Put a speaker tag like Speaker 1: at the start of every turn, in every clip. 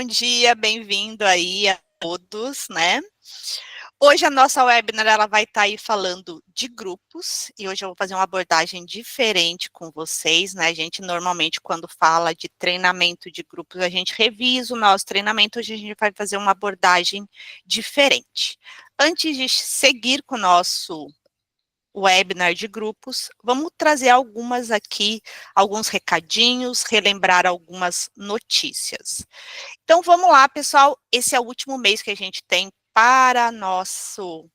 Speaker 1: Bom dia, bem-vindo aí a todos, né? Hoje a nossa webinar ela vai estar aí falando de grupos e hoje eu vou fazer uma abordagem diferente com vocês, né? A gente normalmente quando fala de treinamento de grupos, a gente revisa o nosso treinamento, hoje a gente vai fazer uma abordagem diferente. Antes de seguir com o nosso webinar de grupos, vamos trazer alguns recadinhos, relembrar algumas notícias. Então, vamos lá, pessoal. Esse é o último mês que a gente tem para nossos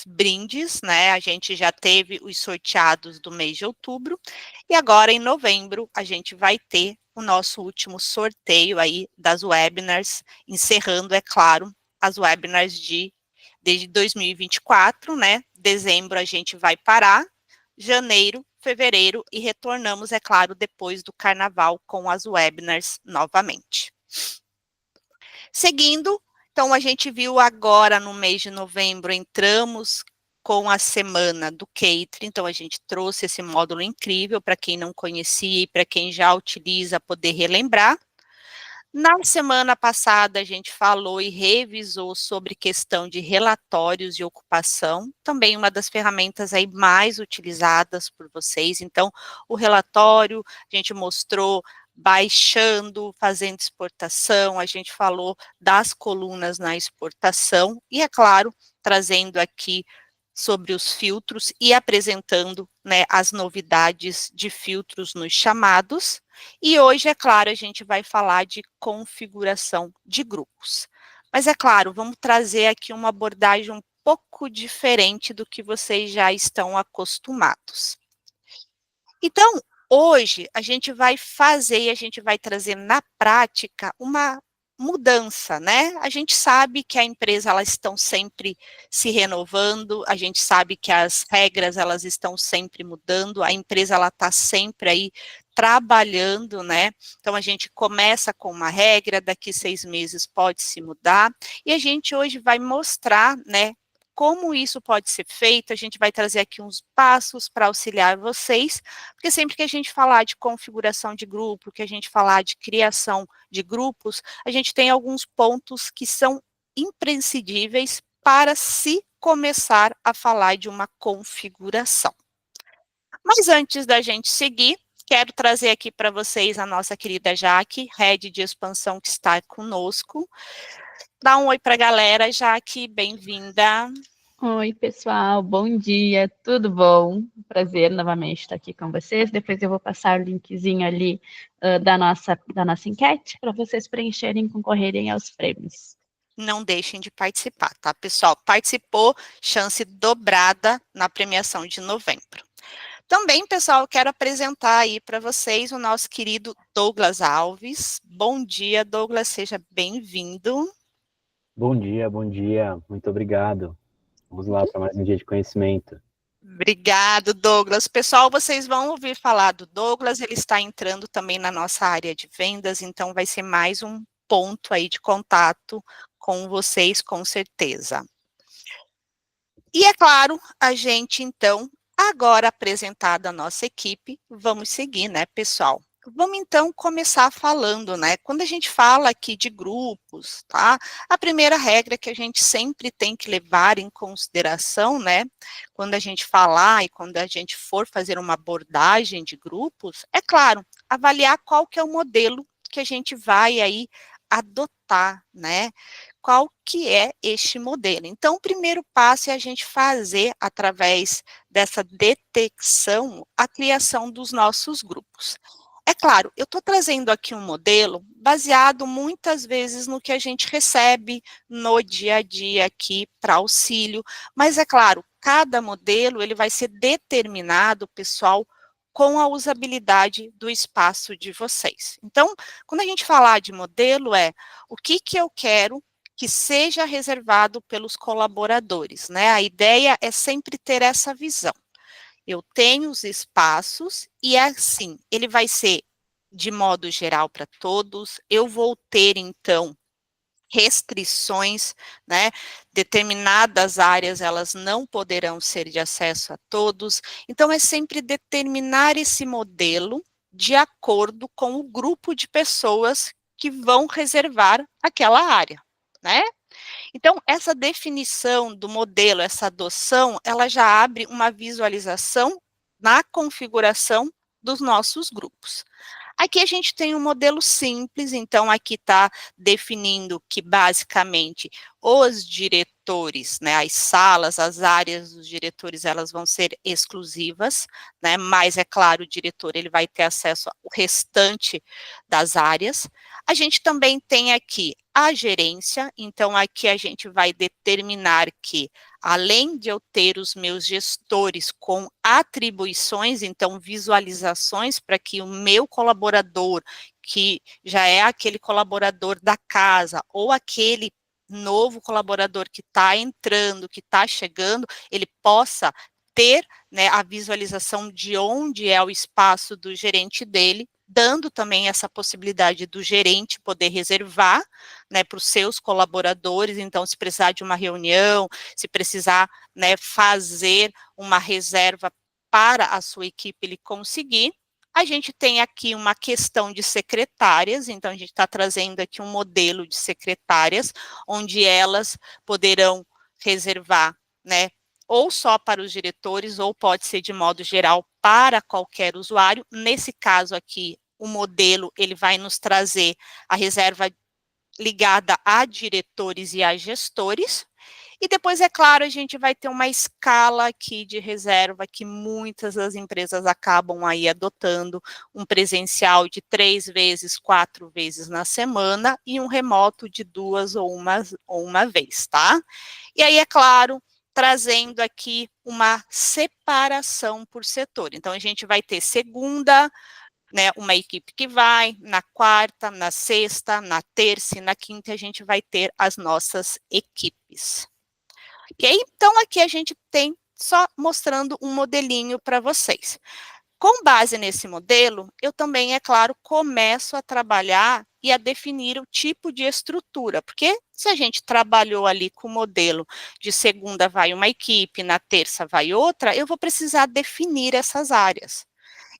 Speaker 1: brindes, né? A gente já teve os sorteados do mês de outubro e agora em novembro a gente vai ter o nosso último sorteio aí das webinars, encerrando, é claro, as webinars desde 2024, né? Dezembro a gente vai parar, janeiro, fevereiro e retornamos, é claro, depois do carnaval com as webinars novamente. Seguindo, então a gente viu agora no mês de novembro, entramos com a semana do catering, então a gente trouxe esse módulo incrível para quem não conhecia e para quem já utiliza poder relembrar. Na semana passada a gente falou e revisou sobre questão de relatórios de ocupação, também uma das ferramentas aí mais utilizadas por vocês. Então, o relatório a gente mostrou baixando, fazendo exportação, a gente falou das colunas na exportação e, é claro, trazendo aqui sobre os filtros e apresentando, né, as novidades de filtros nos chamados. E hoje, é claro, a gente vai falar de configuração de grupos. Mas, é claro, vamos trazer aqui uma abordagem um pouco diferente do que vocês já estão acostumados. Então, hoje, a gente vai fazer e a gente vai trazer na prática uma mudança, né? A gente sabe que a empresa, elas estão sempre se renovando, a gente sabe que as regras, elas estão sempre mudando, a empresa, ela está sempre aí trabalhando, né? Então, a gente começa com uma regra, daqui 6 meses pode se mudar, e a gente hoje vai mostrar, né, como isso pode ser feito, a gente vai trazer aqui uns passos para auxiliar vocês, porque sempre que a gente falar de configuração de grupo, que a gente falar de criação de grupos, a gente tem alguns pontos que são imprescindíveis para se começar a falar de uma configuração. Mas antes da gente seguir, quero trazer aqui para vocês a nossa querida Jaque, Head de Expansão, que está conosco. Dá um oi para a galera, Jaque, bem-vinda.
Speaker 2: Oi, pessoal, bom dia, tudo bom? Prazer novamente estar aqui com vocês. Depois eu vou passar o linkzinho ali da nossa enquete para vocês preencherem e concorrerem aos prêmios.
Speaker 1: Não deixem de participar, tá, pessoal? Participou, chance dobrada na premiação de novembro. Também, pessoal, eu quero apresentar aí para vocês o nosso querido Douglas Alves. Bom dia, Douglas, seja bem-vindo.
Speaker 3: Bom dia, muito obrigado. Vamos lá para mais um dia de conhecimento.
Speaker 1: Obrigado, Douglas. Pessoal, vocês vão ouvir falar do Douglas, ele está entrando também na nossa área de vendas, então vai ser mais um ponto aí de contato com vocês, com certeza. E é claro, a gente então, agora apresentada a nossa equipe, vamos seguir, né, pessoal? Vamos então começar falando, né? Quando a gente fala aqui de grupos, tá? A primeira regra que a gente sempre tem que levar em consideração, né? Quando a gente falar e quando a gente for fazer uma abordagem de grupos, é claro, avaliar qual que é o modelo que a gente vai aí adotar, né? Qual que é este modelo? Então, o primeiro passo é a gente fazer, através dessa detecção, a criação dos nossos grupos. É claro, eu estou trazendo aqui um modelo baseado muitas vezes no que a gente recebe no dia a dia aqui para auxílio, mas é claro, cada modelo ele vai ser determinado, pessoal, com a usabilidade do espaço de vocês. Então, quando a gente falar de modelo o que eu quero que seja reservado pelos colaboradores, né? A ideia é sempre ter essa visão. Eu tenho os espaços e assim, ele vai ser de modo geral para todos. Eu vou ter, então, restrições, né? Determinadas áreas, elas não poderão ser de acesso a todos. Então, é sempre determinar esse modelo de acordo com o grupo de pessoas que vão reservar aquela área, né? Então, essa definição do modelo, essa adoção, ela já abre uma visualização na configuração dos nossos grupos. Aqui a gente tem um modelo simples, então aqui está definindo que basicamente os diretores, né, as salas, as áreas dos diretores, elas vão ser exclusivas, né, mas é claro, o diretor ele vai ter acesso ao restante das áreas. A gente também tem aqui a gerência, então aqui a gente vai determinar que, além de eu ter os meus gestores com atribuições, então visualizações para que o meu colaborador, que já é aquele colaborador da casa, ou aquele novo colaborador que está entrando, que está chegando, ele possa ter, né, a visualização de onde é o espaço do gerente dele, dando também essa possibilidade do gerente poder reservar, né, para os seus colaboradores. Então, se precisar de uma reunião, se precisar, né, fazer uma reserva para a sua equipe ele conseguir. A gente tem aqui uma questão de secretárias, então a gente está trazendo aqui um modelo de secretárias, onde elas poderão reservar, né, ou só para os diretores, ou pode ser de modo geral para qualquer usuário. Nesse caso aqui, o modelo, ele vai nos trazer a reserva ligada a diretores e a gestores. E depois, é claro, a gente vai ter uma escala aqui de reserva que muitas das empresas acabam aí adotando, um presencial de 3 vezes, 4 vezes na semana e um remoto de 2 ou uma vez, tá? E aí, é claro, trazendo aqui uma separação por setor. Então, a gente vai ter segunda, né, uma equipe que vai, na quarta, na sexta, na terça e na quinta, a gente vai ter as nossas equipes. Ok? Então, aqui a gente tem só mostrando um modelinho para vocês. Com base nesse modelo, eu também, é claro, começo a trabalhar e a definir o tipo de estrutura, porque se a gente trabalhou ali com o modelo de segunda vai uma equipe, na terça vai outra, eu vou precisar definir essas áreas.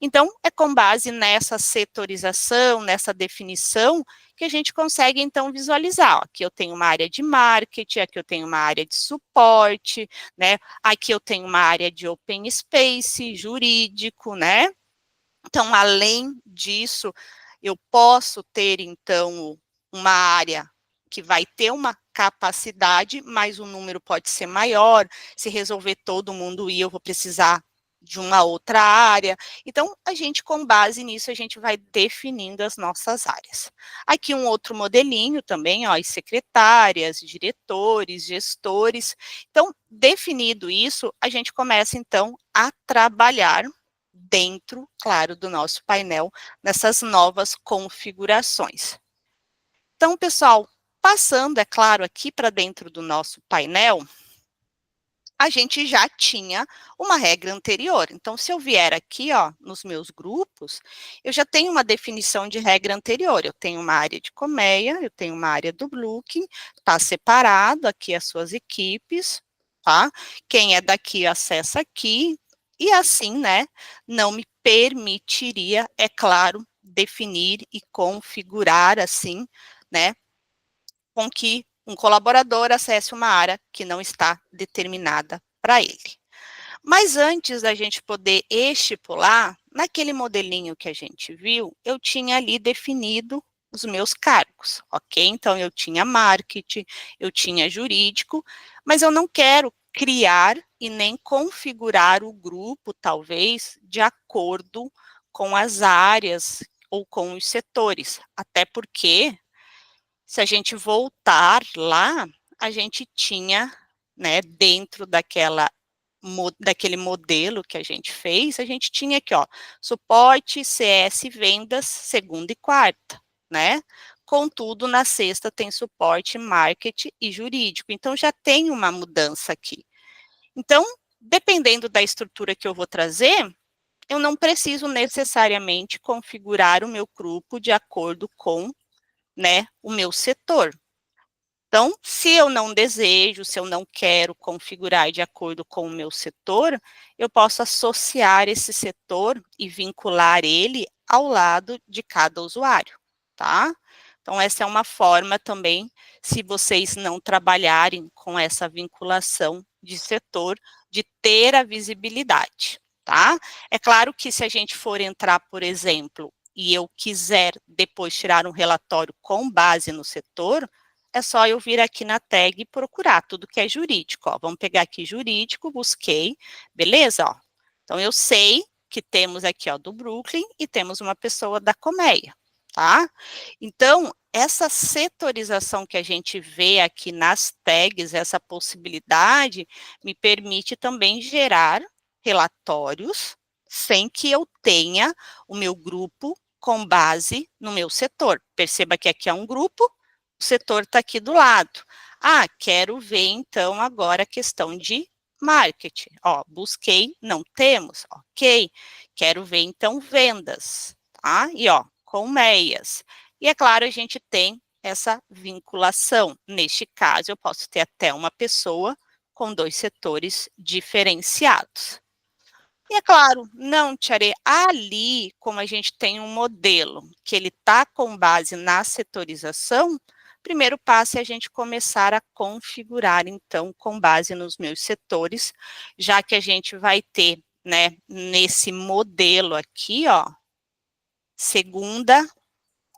Speaker 1: Então, é com base nessa setorização, nessa definição, que a gente consegue, então, visualizar. Ó, aqui eu tenho uma área de marketing, aqui eu tenho uma área de suporte, né? Aqui eu tenho uma área de open space, jurídico, né? Então, além disso, eu posso ter, então, uma área que vai ter uma capacidade, mas o número pode ser maior. Se resolver todo mundo ir, eu vou precisar de uma outra área. Então, a gente, com base nisso, a gente vai definindo as nossas áreas. Aqui um outro modelinho também, ó, as secretárias, diretores, gestores. Então, definido isso, a gente começa, então, a trabalhar dentro, claro, do nosso painel, nessas novas configurações. Então, pessoal, passando, é claro, aqui para dentro do nosso painel, a gente já tinha uma regra anterior. Então, se eu vier aqui, ó, nos meus grupos, eu já tenho uma definição de regra anterior. Eu tenho uma área de colmeia, eu tenho uma área do Bluking, está separado aqui as suas equipes, tá? Quem é daqui acessa aqui, e assim, né, não me permitiria, é claro, definir e configurar assim, né, com que um colaborador acesse uma área que não está determinada para ele. Mas antes da gente poder estipular, naquele modelinho que a gente viu, eu tinha ali definido os meus cargos, ok? Então, eu tinha marketing, eu tinha jurídico, mas eu não quero criar e nem configurar o grupo, talvez, de acordo com as áreas ou com os setores, até porque se a gente voltar lá, a gente tinha, né, dentro daquele modelo que a gente fez, a gente tinha aqui, ó, suporte, CS, vendas, segunda e quarta, né? Contudo, na sexta tem suporte, marketing e jurídico. Então, já tem uma mudança aqui. Então, dependendo da estrutura que eu vou trazer, eu não preciso necessariamente configurar o meu grupo de acordo com, né, o meu setor. Então, se eu não desejo, se eu não quero configurar de acordo com o meu setor, eu posso associar esse setor e vincular ele ao lado de cada usuário, tá? Então, essa é uma forma também, se vocês não trabalharem com essa vinculação de setor, de ter a visibilidade, tá? É claro que se a gente for entrar, por exemplo, e eu quiser depois tirar um relatório com base no setor, é só eu vir aqui na tag e procurar tudo que é jurídico, ó. Vamos pegar aqui jurídico, busquei, beleza, ó. Então, eu sei que temos aqui, ó, do Brooklyn e temos uma pessoa da Colmeia, tá? Então, essa setorização que a gente vê aqui nas tags, essa possibilidade, me permite também gerar relatórios sem que eu tenha o meu grupo com base no meu setor. Perceba que aqui é um grupo, o setor está aqui do lado. Ah, quero ver então agora a questão de marketing. Ó, busquei, não temos, ok. Quero ver então vendas, tá? E ó, colmeias. E é claro, a gente tem essa vinculação. Neste caso, eu posso ter até uma pessoa com 2 setores diferenciados. E é claro, não, Tiare, ali, como a gente tem um modelo que ele está com base na setorização, primeiro passo é a gente começar a configurar, então, com base nos meus setores, já que a gente vai ter, né, nesse modelo aqui, ó, segunda,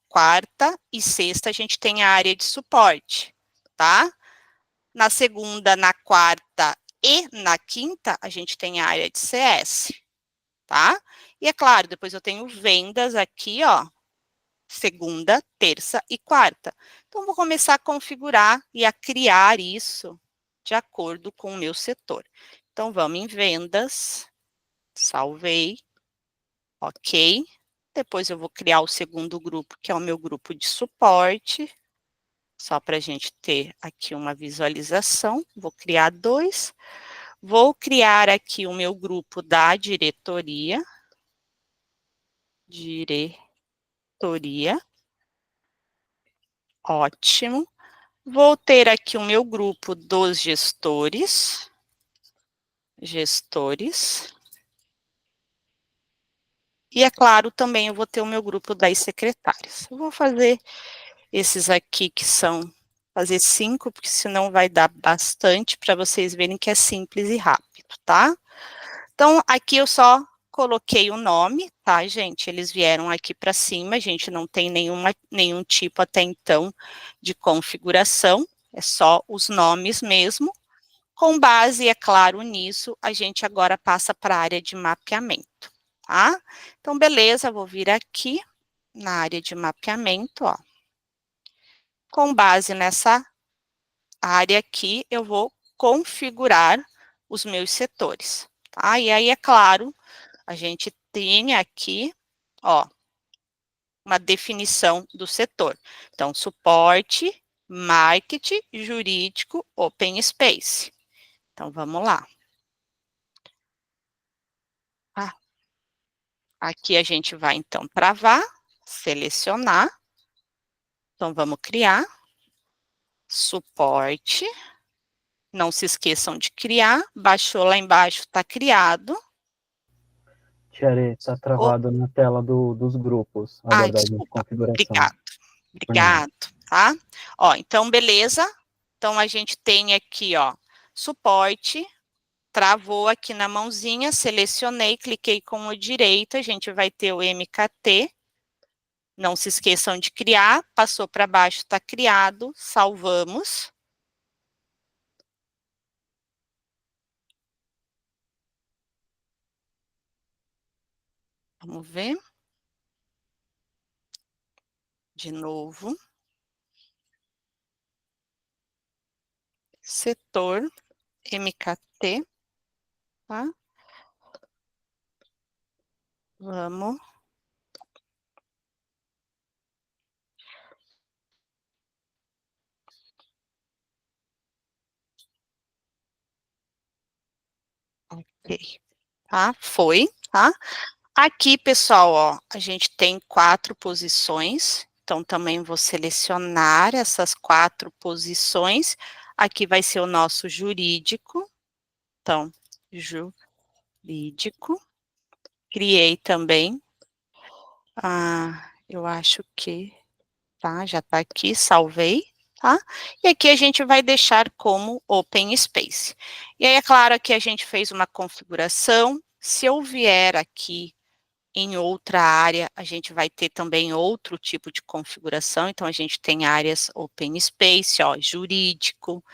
Speaker 1: quarta e sexta, a gente tem a área de suporte, tá? Na segunda, na quarta e na quinta, a gente tem a área de CS, tá? E é claro, depois eu tenho vendas aqui, ó, segunda, terça e quarta. Então, vou começar a configurar e a criar isso de acordo com o meu setor. Então, vamos em vendas, salvei, ok. Depois eu vou criar o segundo grupo, que é o meu grupo de suporte, só para a gente ter aqui uma visualização. Vou criar 2. Vou criar aqui o meu grupo da diretoria. Diretoria. Ótimo. Vou ter aqui o meu grupo dos gestores. Gestores. E, é claro, também eu vou ter o meu grupo das secretárias. Eu vou fazer esses aqui que são, fazer 5, porque senão vai dar bastante para vocês verem que é simples e rápido, tá? Então, aqui eu só coloquei o nome, tá, gente? Eles vieram aqui para cima, a gente não tem nenhum tipo até então de configuração, é só os nomes mesmo. Com base, é claro, nisso, a gente agora passa para a área de mapeamento, tá? Então, beleza, vou vir aqui na área de mapeamento, ó. Com base nessa área aqui, eu vou configurar os meus setores, tá? E aí, é claro, a gente tem aqui, ó, uma definição do setor. Então, suporte, marketing, jurídico, open space. Então, vamos lá. Ah, aqui a gente vai, então, travar, selecionar. Então, vamos criar. Suporte. Não se esqueçam de criar. Baixou lá embaixo, está criado.
Speaker 3: Tiare, está travado na tela dos grupos, a
Speaker 1: Ai,
Speaker 3: abordagem de
Speaker 1: desculpa.
Speaker 3: configuração.
Speaker 1: Obrigado, tá? Ó, então, beleza. Então, a gente tem aqui, ó, suporte, travou aqui na mãozinha, selecionei, cliquei com o direito, a gente vai ter o MKT. Não se esqueçam de criar, passou para baixo, está criado, salvamos. Vamos ver. De novo. Setor, MKT, tá? Vamos. Ok, tá? Foi, tá? Aqui, pessoal, ó, a gente tem 4 posições, então também vou selecionar essas 4 posições. Aqui vai ser o nosso jurídico. Então, jurídico. Criei também. Eu acho que tá? Já tá aqui, salvei, tá? E aqui a gente vai deixar como Open Space. E aí, é claro que a gente fez uma configuração. Se eu vier aqui em outra área, a gente vai ter também outro tipo de configuração. Então, a gente tem áreas Open Space, ó, jurídico,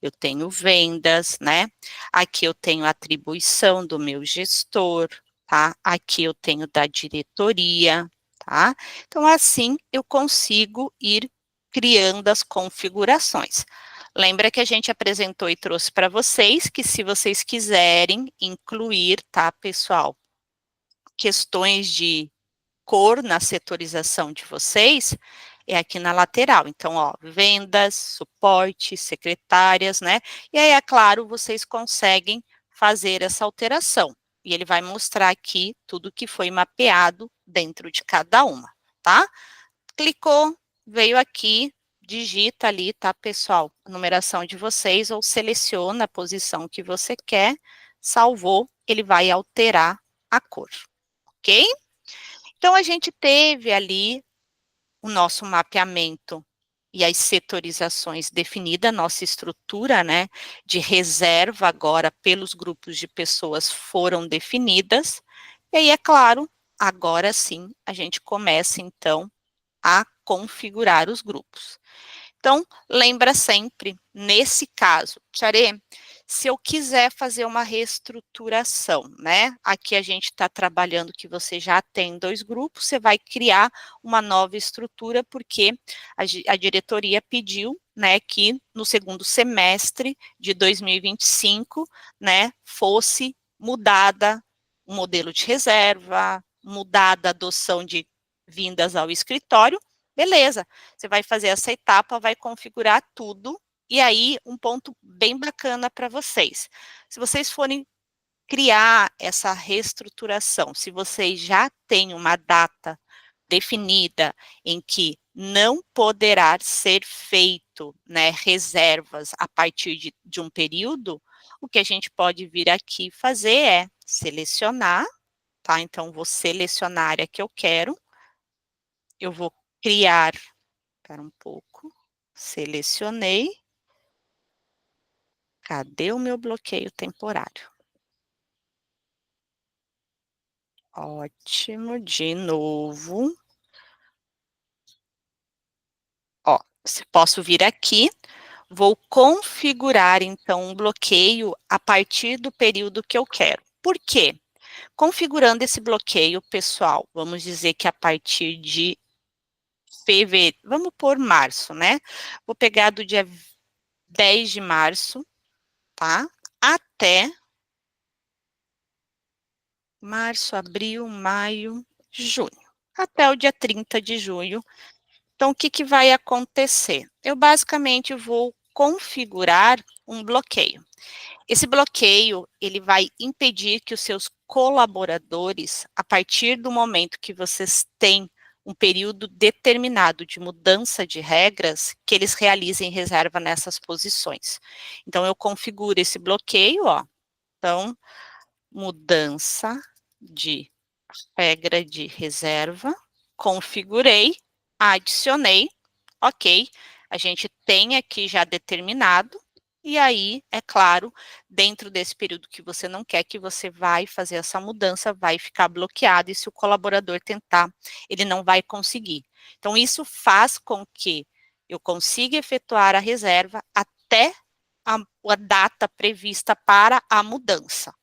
Speaker 1: eu tenho vendas, né? Aqui eu tenho atribuição do meu gestor, tá? Aqui eu tenho da diretoria, tá? Então, assim eu consigo ir criando as configurações. Lembra que a gente apresentou e trouxe para vocês que se vocês quiserem incluir, tá, pessoal, questões de cor na setorização de vocês, é aqui na lateral. Então, ó, vendas, suporte, secretárias, né? E aí, é claro, vocês conseguem fazer essa alteração. E ele vai mostrar aqui tudo que foi mapeado dentro de cada uma, tá? Clicou, veio aqui, digita ali, tá, pessoal? A numeração de vocês, ou seleciona a posição que você quer, salvou, ele vai alterar a cor, ok? Então, a gente teve ali o nosso mapeamento e as setorizações definida, nossa estrutura, né, de reserva agora pelos grupos de pessoas foram definidas. E aí, é claro, agora sim, a gente começa, então, a configurar os grupos. Então, lembra sempre, nesse caso, Tcharê, se eu quiser fazer uma reestruturação, né? Aqui a gente está trabalhando que você já tem 2 grupos, você vai criar uma nova estrutura, porque a diretoria pediu, né, que no segundo semestre de 2025, né, fosse mudada o modelo de reserva, mudada a adoção de vindas ao escritório, beleza. Você vai fazer essa etapa, vai configurar tudo, e aí um ponto bem bacana para vocês. Se vocês forem criar essa reestruturação, se vocês já têm uma data definida em que não poderá ser feito, né, reservas a partir de um período, o que a gente pode vir aqui fazer é selecionar, tá? Então, vou selecionar a área que eu quero, eu vou criar. Espera um pouco. Selecionei. Cadê o meu bloqueio temporário? Ótimo, de novo. Ó, posso vir aqui, vou configurar, então, um bloqueio a partir do período que eu quero. Por quê? Configurando esse bloqueio, pessoal, vamos dizer que a partir de fevereiro, vamos pôr março, né? Vou pegar do dia 10 de março, tá? Até março, abril, maio, junho, até o dia 30 de junho. Então, o que vai acontecer? Eu basicamente vou configurar um bloqueio. Esse bloqueio, ele vai impedir que os seus colaboradores, a partir do momento que vocês têm um período determinado de mudança de regras, que eles realizem reserva nessas posições. Então, eu configuro esse bloqueio, ó. Então, mudança de regra de reserva, configurei, adicionei, ok, a gente tem aqui já determinado, e aí, é claro, dentro desse período que você não quer, que você vai fazer essa mudança, vai ficar bloqueado, e se o colaborador tentar, ele não vai conseguir. Então, isso faz com que eu consiga efetuar a reserva até a data prevista para a mudança.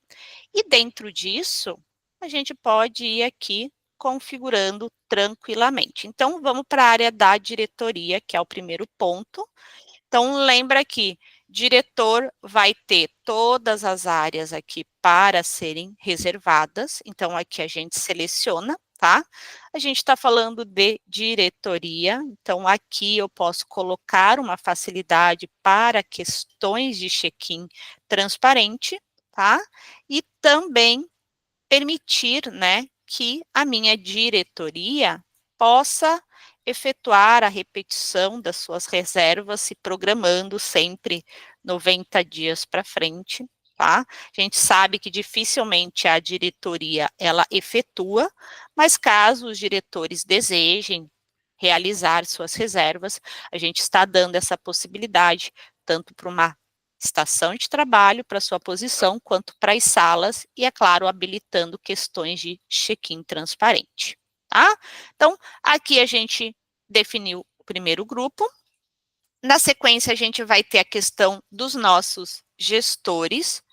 Speaker 1: E dentro disso, a gente pode ir aqui configurando tranquilamente. Então, vamos para a área da diretoria, que é o primeiro ponto. Então, lembra que diretor vai ter todas as áreas aqui para serem reservadas. Então, aqui a gente seleciona, tá? A gente está falando de diretoria. Então, aqui eu posso colocar uma facilidade para questões de check-in transparente, tá? E também permitir, né, que a minha diretoria possa efetuar a repetição das suas reservas, se programando sempre 90 dias para frente, tá? A gente sabe que dificilmente a diretoria, ela efetua, mas caso os diretores desejem realizar suas reservas, a gente está dando essa possibilidade, tanto para uma estação de trabalho, para sua posição, quanto para as salas, e, é claro, habilitando questões de check-in transparente, tá? Então, aqui a gente definiu o primeiro grupo. Na sequência, a gente vai ter a questão dos nossos gestores.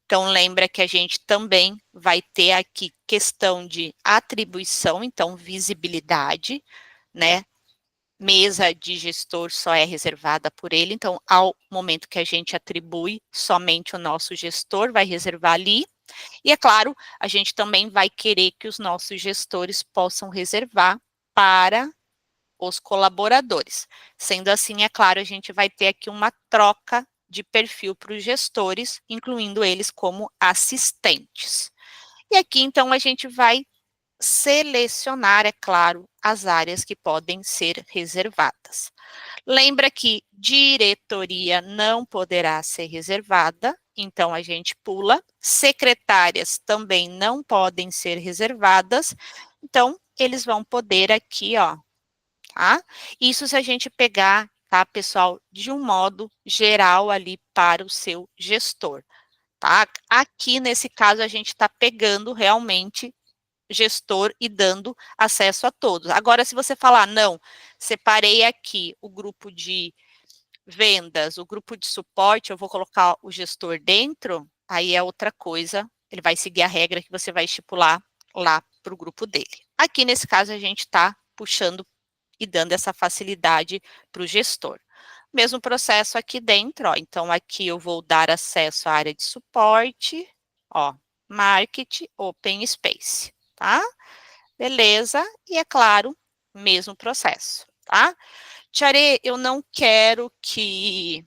Speaker 1: Então, lembra que a gente também vai ter aqui questão de atribuição, então, visibilidade, né? Mesa de gestor só é reservada por ele, então, ao momento que a gente atribui, somente o nosso gestor vai reservar ali. E, é claro, a gente também vai querer que os nossos gestores possam reservar para os colaboradores. Sendo assim, é claro, a gente vai ter aqui uma troca de perfil para os gestores, incluindo eles como assistentes. E aqui, então, a gente vai selecionar, é claro, as áreas que podem ser reservadas. Lembra que diretoria não poderá ser reservada, então a gente pula. Secretárias também não podem ser reservadas, então eles vão poder aqui, ó, tá? Isso se a gente pegar, tá, pessoal, de um modo geral ali para o seu gestor, tá? Aqui, nesse caso, a gente está pegando realmente gestor e dando acesso a todos. Agora, se você falar, não, separei aqui o grupo de vendas, o grupo de suporte, eu vou colocar o gestor dentro, aí é outra coisa, ele vai seguir a regra que você vai estipular lá para o grupo dele. Aqui, nesse caso, a gente está puxando e dando essa facilidade para o gestor. Mesmo processo aqui dentro, ó, então aqui eu vou dar acesso à área de suporte, ó, marketing, open space, tá? Beleza, e é claro, mesmo processo, tá? Tiare, eu não quero que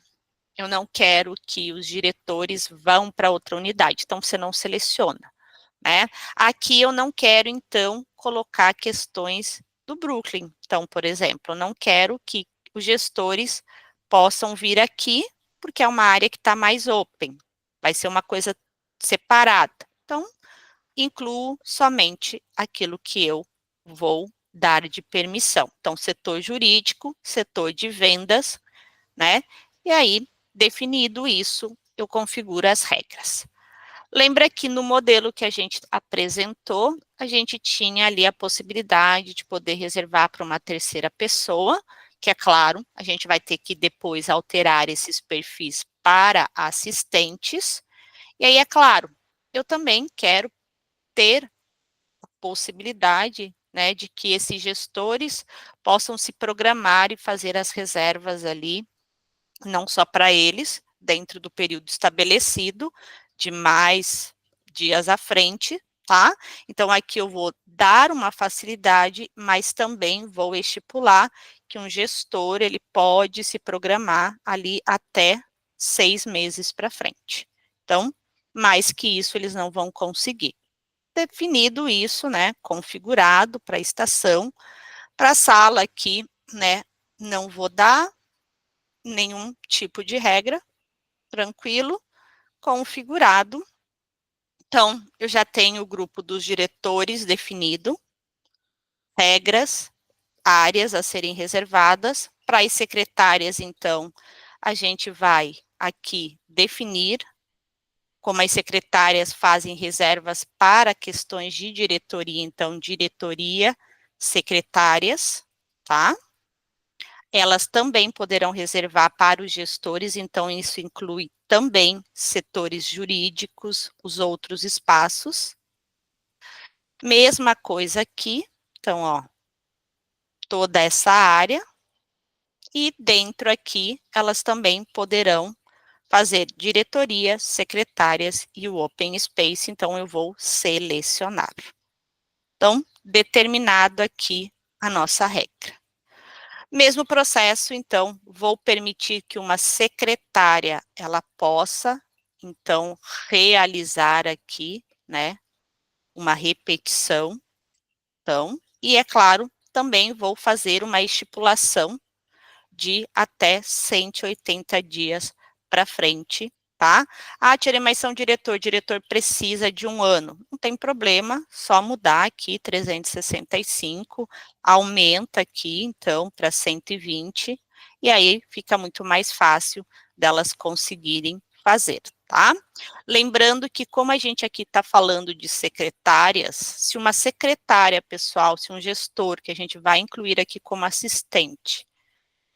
Speaker 1: os diretores vão para outra unidade, então você não seleciona, né? Aqui eu não quero, então, colocar questões do Brooklyn. Então, por exemplo, eu não quero que os gestores possam vir aqui, porque é uma área que está mais open, vai ser uma coisa separada. Então, incluo somente aquilo que eu vou dar de permissão. Então, setor jurídico, setor de vendas, né? E aí, definido isso, eu configuro as regras. Lembra que no modelo que a gente apresentou, a gente tinha ali a possibilidade de poder reservar para uma terceira pessoa, que é claro, a gente vai ter que depois alterar esses perfis para assistentes. E aí, é claro, eu também quero ter a possibilidade, né, de que esses gestores possam se programar e fazer as reservas ali, não só para eles, dentro do período estabelecido, de mais dias à frente, tá? Então, aqui eu vou dar uma facilidade, mas também vou estipular que um gestor, ele pode se programar ali até 6 meses para frente. Então, mais que isso, eles não vão conseguir. Definido isso, né, configurado para a estação, para a sala aqui, né, não vou dar nenhum tipo de regra, tranquilo, configurado. Então, eu já tenho o grupo dos diretores definido, regras, áreas a serem reservadas. Para as secretárias, então, a gente vai aqui definir como as secretárias fazem reservas para questões de diretoria, então, diretoria, secretárias, tá? Elas também poderão reservar para os gestores, então isso inclui também setores jurídicos, os outros espaços. Mesma coisa aqui, então, ó, toda essa área, e dentro aqui, elas também poderão fazer diretoria, secretárias e o open space, então eu vou selecionar. Então, determinado aqui a nossa regra. Mesmo processo, então, vou permitir que uma secretária, ela possa, então, realizar aqui, né, uma repetição, então, e é claro, também vou fazer uma estipulação de até 180 dias para frente, tá? Ah, tirei, mas são diretor precisa de 1 ano. Não tem problema, só mudar aqui, 365, aumenta aqui, então, para 120, e aí fica muito mais fácil delas conseguirem fazer, tá? Lembrando que, como a gente aqui está falando de secretárias, se uma secretária, pessoal, se um gestor, que a gente vai incluir aqui como assistente,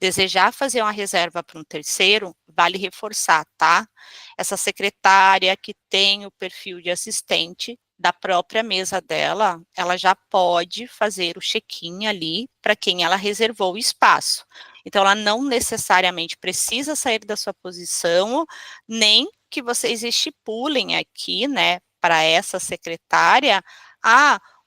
Speaker 1: desejar fazer uma reserva para um terceiro, vale reforçar, tá? Essa secretária que tem o perfil de assistente da própria mesa dela, ela já pode fazer o check-in ali para quem ela reservou o espaço. Então, ela não necessariamente precisa sair da sua posição, nem que vocês estipulem aqui, né, para essa secretária,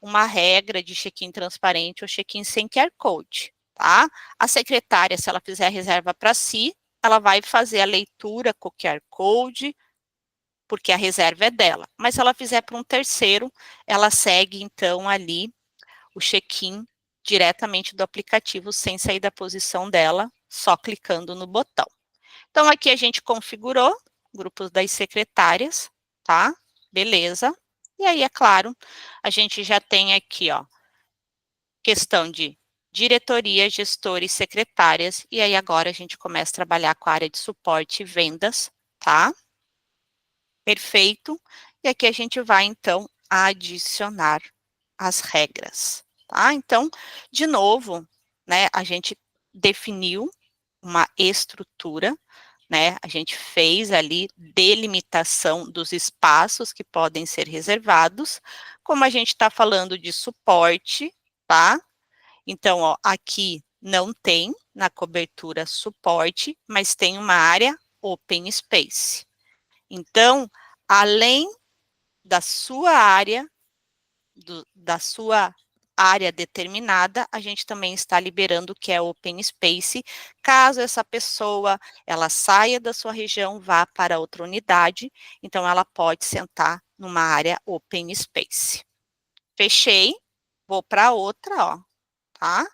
Speaker 1: uma regra de check-in transparente ou check-in sem QR Code, tá? A secretária, se ela fizer a reserva para si, ela vai fazer a leitura com o QR Code, porque a reserva é dela. Mas se ela fizer para um terceiro, ela segue, então, ali o check-in diretamente do aplicativo, sem sair da posição dela, só clicando no botão. Então, aqui a gente configurou grupos das secretárias, tá? Beleza. E aí, é claro, a gente já tem aqui, ó, questão de diretoria, gestores, secretárias, e aí agora a gente começa a trabalhar com a área de suporte e vendas, tá? Perfeito. E aqui a gente vai, então, adicionar as regras, tá? Então, de novo, né, a gente definiu uma estrutura, né, a gente fez ali delimitação dos espaços que podem ser reservados, como a gente está falando de suporte, tá? Então, ó, aqui não tem na cobertura suporte, mas tem uma área open space. Então, além da sua área, da sua área determinada, a gente também está liberando o que é open space, caso essa pessoa, ela saia da sua região, vá para outra unidade, então ela pode sentar numa área open space. Fechei, vou para outra, ó, tá?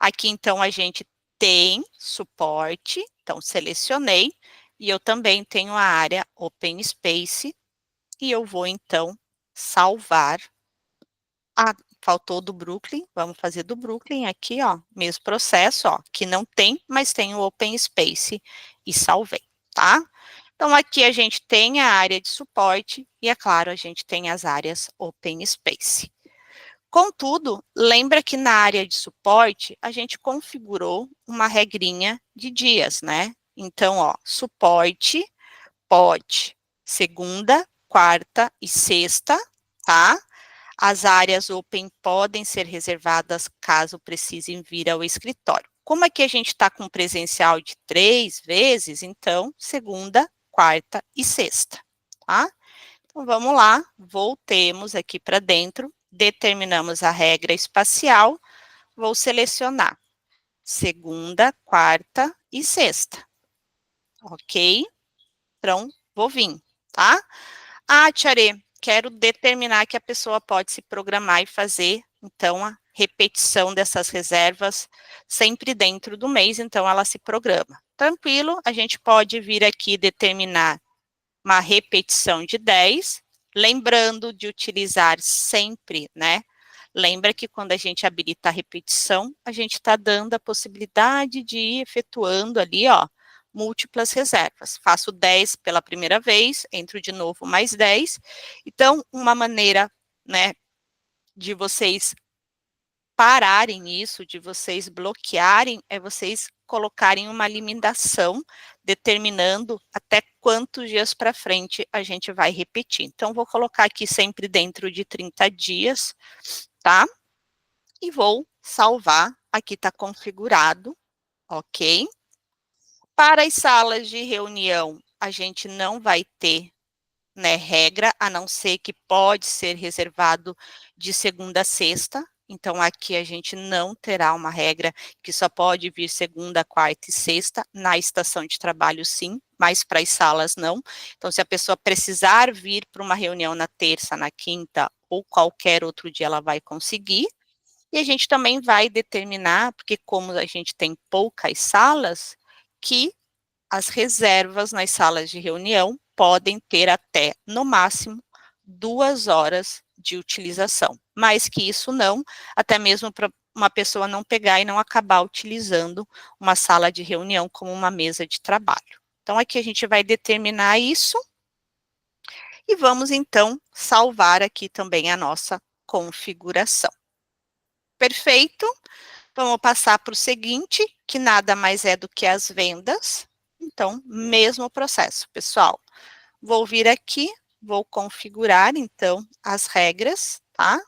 Speaker 1: Aqui, então, a gente tem suporte, então, selecionei, e eu também tenho a área Open Space, e eu vou, então, salvar. Faltou do Brooklyn, vamos fazer do Brooklyn aqui, ó, mesmo processo, ó, que não tem, mas tem o Open Space, e salvei, tá? Então, aqui a gente tem a área de suporte, e, é claro, a gente tem as áreas Open Space. Contudo, lembra que na área de suporte, a gente configurou uma regrinha de dias, né? Então, ó, suporte pode segunda, quarta e sexta, tá? As áreas open podem ser reservadas caso precisem vir ao escritório. Como aqui a gente está com presencial de 3 vezes, então, segunda, quarta e sexta, tá? Então, vamos lá, voltemos aqui para dentro, determinamos a regra espacial, vou selecionar segunda, quarta e sexta, ok? Então, vou vir, tá? Tcharê, quero determinar que a pessoa pode se programar e fazer, então, a repetição dessas reservas sempre dentro do mês, então ela se programa. Tranquilo, a gente pode vir aqui determinar uma repetição de 10, lembrando de utilizar sempre, né? Lembra que quando a gente habilita a repetição, a gente está dando a possibilidade de ir efetuando ali, ó, múltiplas reservas. Faço 10 pela primeira vez, entro de novo mais 10. Então, uma maneira, né, de vocês pararem isso, de vocês bloquearem, é vocês colocarem uma limitação, determinando até quantos dias para frente a gente vai repetir. Então, vou colocar aqui sempre dentro de 30 dias, tá? E vou salvar, aqui está configurado, ok? Para as salas de reunião, a gente não vai ter, né, regra, a não ser que pode ser reservado de segunda a sexta. Então, aqui a gente não terá uma regra que só pode vir segunda, quarta e sexta. Na estação de trabalho, sim, mas para as salas, não. Então, se a pessoa precisar vir para uma reunião na terça, na quinta ou qualquer outro dia, ela vai conseguir. E a gente também vai determinar, porque como a gente tem poucas salas, que as reservas nas salas de reunião podem ter até, no máximo, 2 horas de utilização. Mais que isso não, até mesmo para uma pessoa não pegar e não acabar utilizando uma sala de reunião como uma mesa de trabalho. Então, aqui a gente vai determinar isso e vamos, então, salvar aqui também a nossa configuração. Perfeito. Vamos passar para o seguinte, que nada mais é do que as vendas. Então, mesmo processo, pessoal. Vou vir aqui, vou configurar, então, as regras, tá?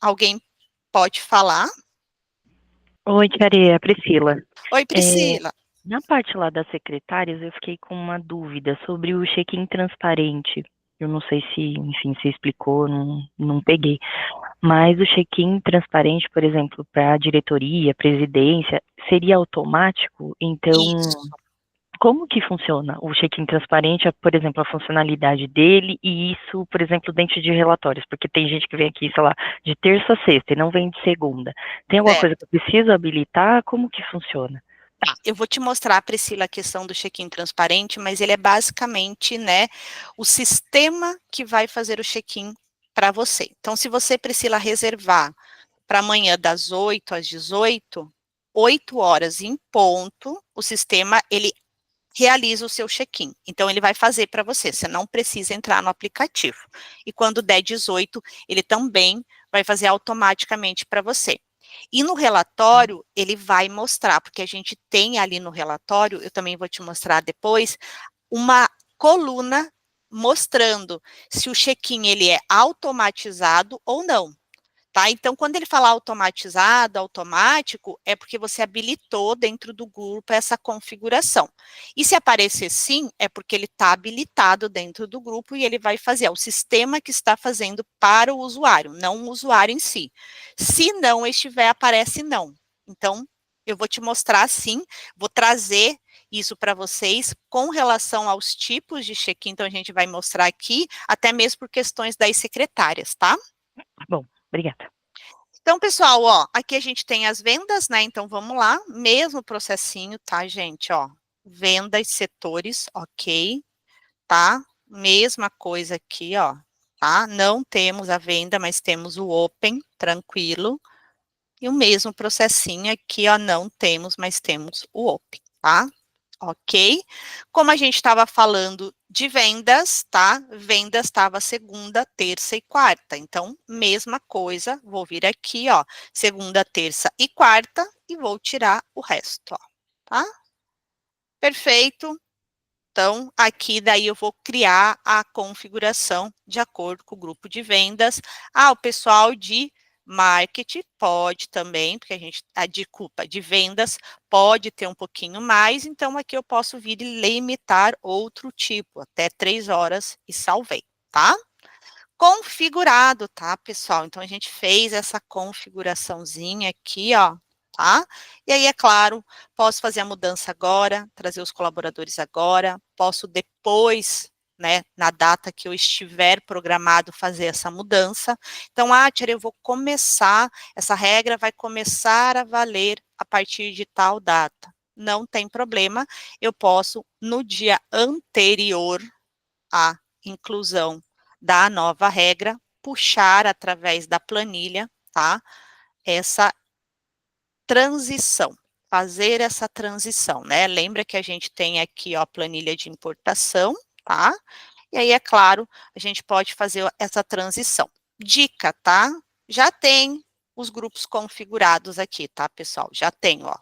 Speaker 1: Alguém pode falar?
Speaker 4: Oi, Tia é a Priscila.
Speaker 1: Oi, Priscila.
Speaker 4: Na parte lá das secretárias, eu fiquei com uma dúvida sobre o check-in transparente. Eu não sei se, enfim, você explicou, não peguei. Mas o check-in transparente, por exemplo, para a diretoria, presidência, seria automático? Então,
Speaker 1: Isso.
Speaker 4: como que funciona o check-in transparente, por exemplo, a funcionalidade dele e isso, por exemplo, dentro de relatórios? Porque tem gente que vem aqui, sei lá, de terça a sexta e não vem de segunda. Tem alguma coisa que eu preciso habilitar? Como que funciona?
Speaker 1: Tá, eu vou te mostrar, Priscila, a questão do check-in transparente, mas ele é basicamente, né, o sistema que vai fazer o check-in para você. Então, se você, Priscila, reservar para amanhã das 8 às 18, 8 horas em ponto, o sistema, ele realiza o seu check-in. Então, ele vai fazer para você, você não precisa entrar no aplicativo. E quando der 18, ele também vai fazer automaticamente para você. E no relatório, ele vai mostrar, porque a gente tem ali no relatório, eu também vou te mostrar depois, uma coluna mostrando se o check-in ele é automatizado ou não. Tá? Então, quando ele fala automatizado, automático, é porque você habilitou dentro do grupo essa configuração. E se aparecer sim, é porque ele está habilitado dentro do grupo e ele vai fazer, é o sistema que está fazendo para o usuário, não o usuário em si. Se não estiver, aparece não. Então, eu vou te mostrar sim, vou trazer isso para vocês com relação aos tipos de check-in, então a gente vai mostrar aqui, até mesmo por questões das secretárias, tá?
Speaker 4: Bom, obrigada.
Speaker 1: Então, pessoal, ó, aqui a gente tem as vendas, né? Então, vamos lá, mesmo processinho, tá, gente? Ó, vendas, setores, ok, tá? Mesma coisa aqui, ó, tá? Não temos a venda, mas temos o open, tranquilo. E o mesmo processinho aqui, ó, não temos, mas temos o open, tá? Ok? Como a gente estava falando de vendas, tá? Vendas estava segunda, terça e quarta. Então, mesma coisa, vou vir aqui, ó, segunda, terça e quarta e vou tirar o resto, ó, tá? Perfeito. Então, aqui daí eu vou criar a configuração de acordo com o grupo de vendas. Ah, o pessoal de marketing pode também, porque a gente, de vendas pode ter um pouquinho mais, então aqui eu posso vir e limitar outro tipo, até 3 horas e salvei, tá? Configurado, tá, pessoal? Então, a gente fez essa configuraçãozinha aqui, ó, tá? E aí, é claro, posso fazer a mudança agora, trazer os colaboradores agora, posso depois, né, na data que eu estiver programado, fazer essa mudança. Então, Tia, eu vou começar, essa regra vai começar a valer a partir de tal data. Não tem problema, eu posso, no dia anterior à inclusão da nova regra, puxar através da planilha, tá? Essa transição, fazer essa transição, né? Lembra que a gente tem aqui, ó, a planilha de importação, tá? E aí, é claro, a gente pode fazer essa transição. Dica, tá? Já tem os grupos configurados aqui, tá, pessoal? Já tenho, ó,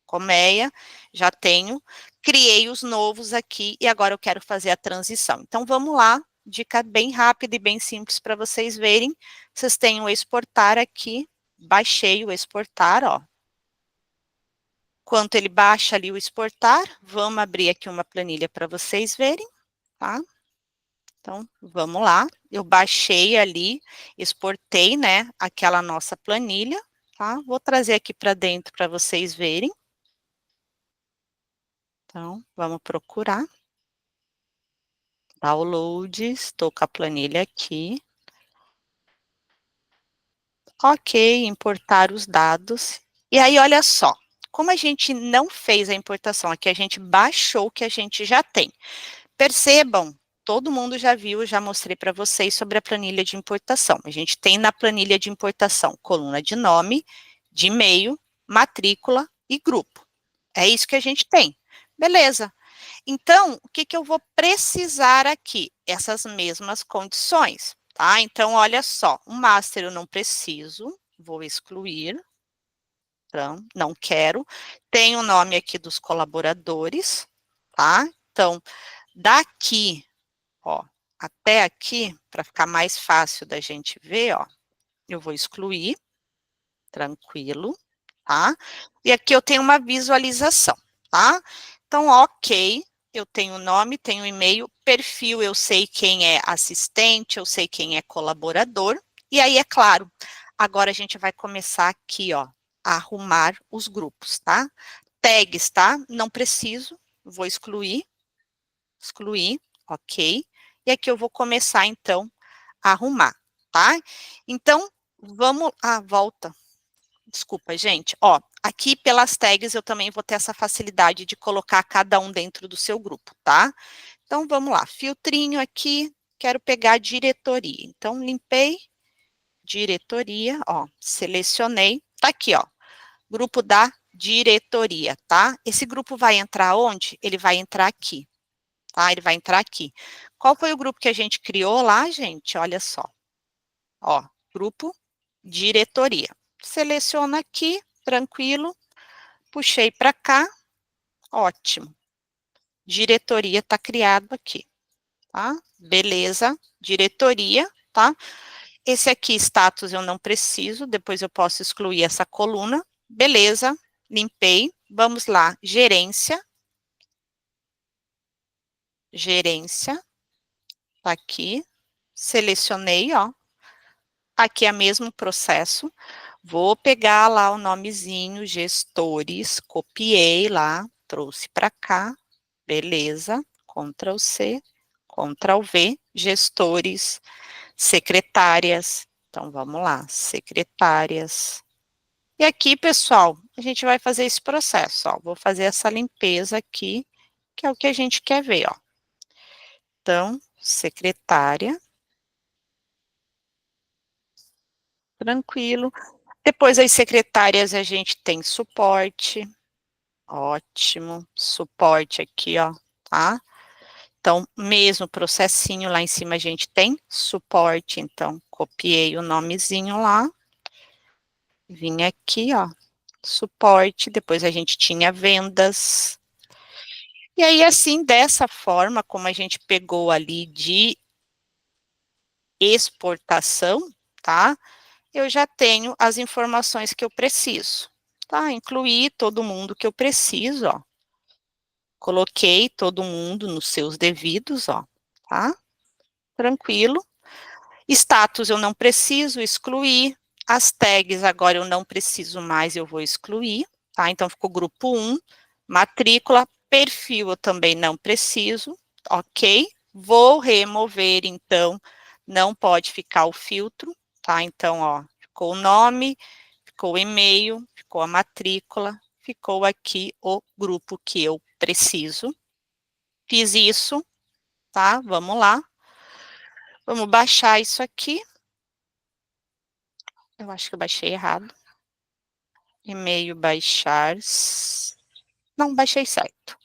Speaker 1: colmeia, já tenho, criei os novos aqui e agora eu quero fazer a transição. Então, vamos lá, dica bem rápida e bem simples para vocês verem. Vocês têm o exportar aqui, baixei o exportar, ó. Enquanto ele baixa ali o exportar, vamos abrir aqui uma planilha para vocês verem, tá? Então, vamos lá. Eu baixei ali, exportei, né, aquela nossa planilha, tá? Vou trazer aqui para dentro para vocês verem. Então, vamos procurar. Download, estou com a planilha aqui. Ok, importar os dados. E aí, olha só, como a gente não fez a importação aqui, a gente baixou o que a gente já tem. Percebam todo mundo já viu, já mostrei para vocês sobre a planilha de importação. A gente tem na planilha de importação coluna de nome, de e-mail, matrícula e grupo. É isso que a gente tem. Beleza. Então, o que eu vou precisar aqui? Essas mesmas condições, tá? Então, olha só, o master eu não preciso, vou excluir. Então, não quero. Tem o nome aqui dos colaboradores, tá? Então, daqui, ó, até aqui, para ficar mais fácil da gente ver, ó, eu vou excluir, tranquilo, tá? E aqui eu tenho uma visualização, tá? Então, ok, eu tenho nome, tenho e-mail, perfil, eu sei quem é assistente, eu sei quem é colaborador, e aí, é claro, agora a gente vai começar aqui, ó, a arrumar os grupos, tá? Tags, tá? Não preciso, vou excluir, ok. E aqui eu vou começar, então, a arrumar, tá? Então, vamos... volta. Desculpa, gente. Ó, aqui pelas tags eu também vou ter essa facilidade de colocar cada um dentro do seu grupo, tá? Então, vamos lá. Filtrinho aqui, quero pegar diretoria. Então, limpei, diretoria, ó, selecionei. Tá aqui, ó, grupo da diretoria, tá? Esse grupo vai entrar onde? Ele vai entrar aqui, tá? Ele vai entrar aqui. Qual foi o grupo que a gente criou lá, gente? Olha só. Ó, grupo diretoria. Seleciono aqui, tranquilo. Puxei para cá. Ótimo. Diretoria está criado aqui, tá? Beleza. Diretoria, tá? Esse aqui, status, eu não preciso. Depois eu posso excluir essa coluna. Beleza. Limpei. Vamos lá. Gerência. Gerência. Tá aqui. Selecionei, ó. Aqui é o mesmo processo. Vou pegar lá o nomezinho, gestores, copiei lá, trouxe para cá, beleza, Ctrl C, Ctrl V, gestores, secretárias, então vamos lá, secretárias. E aqui, pessoal, a gente vai fazer esse processo, ó, vou fazer essa limpeza aqui, que é o que a gente quer ver, ó. Então, secretária. Tranquilo. Depois as secretárias a gente tem suporte. Ótimo. Suporte aqui, ó, tá? Então, mesmo processinho lá em cima a gente tem suporte, então copiei o nomezinho lá. Vim aqui, ó, suporte, depois a gente tinha vendas. E aí, assim, dessa forma, como a gente pegou ali de exportação, tá? Eu já tenho as informações que eu preciso, tá? Incluí todo mundo que eu preciso, ó. Coloquei todo mundo nos seus devidos, ó, tá? Tranquilo. Status eu não preciso excluir. As tags agora eu não preciso mais, eu vou excluir, tá? Então ficou grupo 1, matrícula, perfil eu também não preciso, ok? Vou remover, então, não pode ficar o filtro, tá? Então, ó, ficou o nome, ficou o e-mail, ficou a matrícula, ficou aqui o grupo que eu preciso. Fiz isso, tá? Vamos lá. Vamos baixar isso aqui. Eu acho que eu baixei errado. E-mail baixar. Não, baixei certo.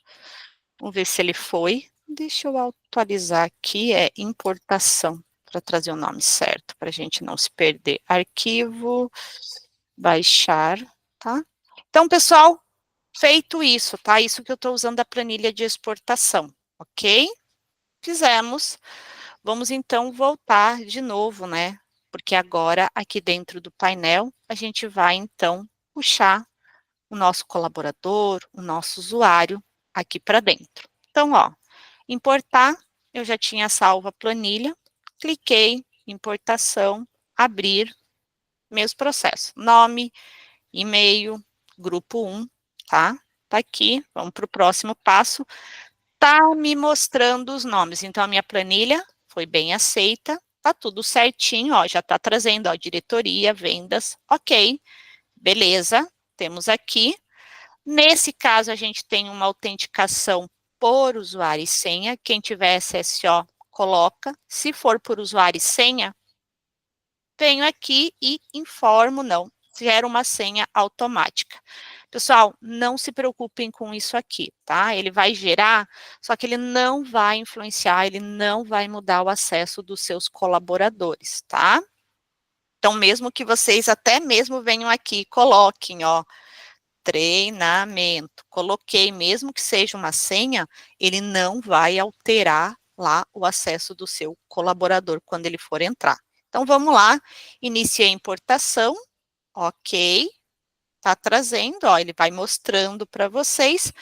Speaker 1: Vamos ver se ele foi. Deixa eu atualizar aqui. É importação, para trazer o nome certo, para a gente não se perder. Arquivo, baixar, tá? Então, pessoal, feito isso, tá? Isso que eu estou usando a planilha de exportação, ok? Fizemos. Vamos, então, voltar de novo, né? Porque agora, aqui dentro do painel, a gente vai, então, puxar o nosso colaborador, o nosso usuário aqui para dentro. Então, ó, importar, eu já tinha salvo a planilha, cliquei, importação, abrir, mesmo processo. Nome, e-mail, grupo 1, tá? Tá aqui, vamos para o próximo passo. Tá me mostrando os nomes, então a minha planilha foi bem aceita, tá tudo certinho, ó, já tá trazendo, ó, diretoria, vendas, ok, beleza, temos aqui. Nesse caso, a gente tem uma autenticação por usuário e senha, quem tiver SSO coloca. Se for por usuário e senha, venho aqui e informo, não, gera uma senha automática. Pessoal, não se preocupem com isso aqui, tá? Ele vai gerar, só que ele não vai influenciar, ele não vai mudar o acesso dos seus colaboradores, tá? Então, mesmo que vocês até mesmo venham aqui e coloquem, ó, treinamento, coloquei, mesmo que seja uma senha, ele não vai alterar lá o acesso do seu colaborador quando ele for entrar. Então, vamos lá, iniciei a importação, ok, tá trazendo, ó, ele vai mostrando para vocês,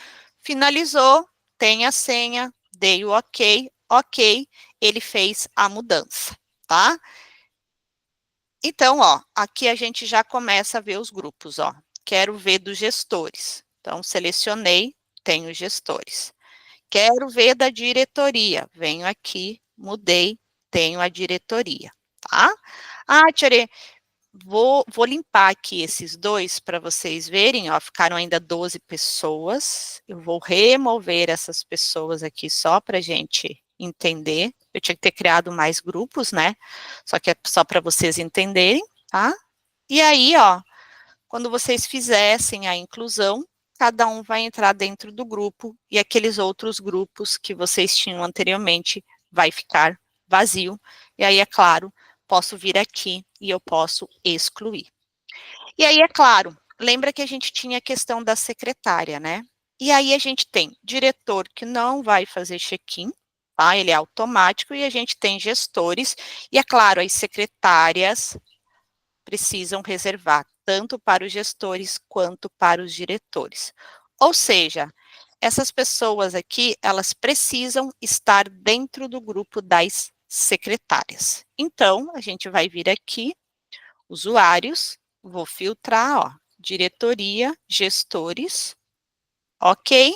Speaker 1: finalizou, tem a senha, dei o ok, ok, ele fez a mudança, tá? Então, ó, aqui a gente já começa a ver os grupos, ó. Quero ver dos gestores. Então, selecionei, tenho gestores. Quero ver da diretoria. Venho aqui, mudei, tenho a diretoria, tá? Ah, Tirei, vou limpar aqui esses dois para vocês verem, ó, ficaram ainda 12 pessoas. Eu vou remover essas pessoas aqui só para a gente entender. Eu tinha que ter criado mais grupos, né? Só que é só para vocês entenderem, tá? E aí, ó, quando vocês fizessem a inclusão, cada um vai entrar dentro do grupo e aqueles outros grupos que vocês tinham anteriormente vai ficar vazio. E aí, é claro, posso vir aqui e eu posso excluir. E aí, é claro, lembra que a gente tinha a questão da secretária, né? E aí a gente tem diretor que não vai fazer check-in, tá? Ele é automático e a gente tem gestores e, é claro, as secretárias precisam reservar tanto para os gestores quanto para os diretores. Ou seja, essas pessoas aqui, elas precisam estar dentro do grupo das secretárias. Então, a gente vai vir aqui, usuários, vou filtrar, ó, diretoria, gestores, ok,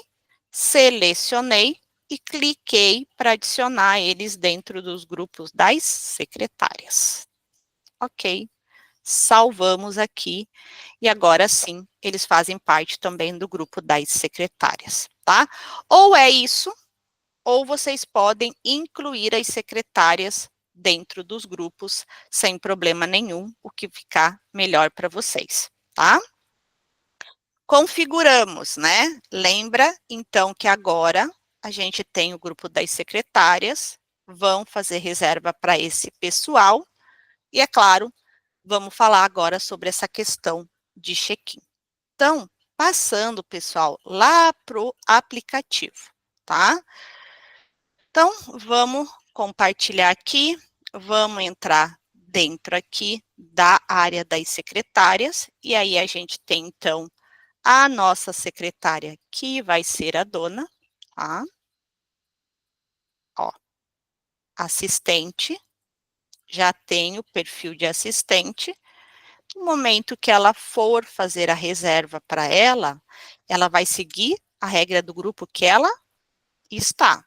Speaker 1: selecionei e cliquei para adicionar eles dentro dos grupos das secretárias. Ok, salvamos aqui e agora sim, eles fazem parte também do grupo das secretárias, tá? Ou é isso, ou vocês podem incluir as secretárias dentro dos grupos sem problema nenhum, o que ficar melhor para vocês, tá? Configuramos, né? Lembra, então, que agora a gente tem o grupo das secretárias, vão fazer reserva para esse pessoal, e é claro, vamos falar agora sobre essa questão de check-in. Então, passando, pessoal, lá para o aplicativo, tá? Então, vamos compartilhar aqui, vamos entrar dentro aqui da área das secretárias, e aí a gente tem, então, a nossa secretária, que vai ser a dona, tá? Ó, assistente, já tem o perfil de assistente. No momento que ela for fazer a reserva para ela vai seguir a regra do grupo que ela está.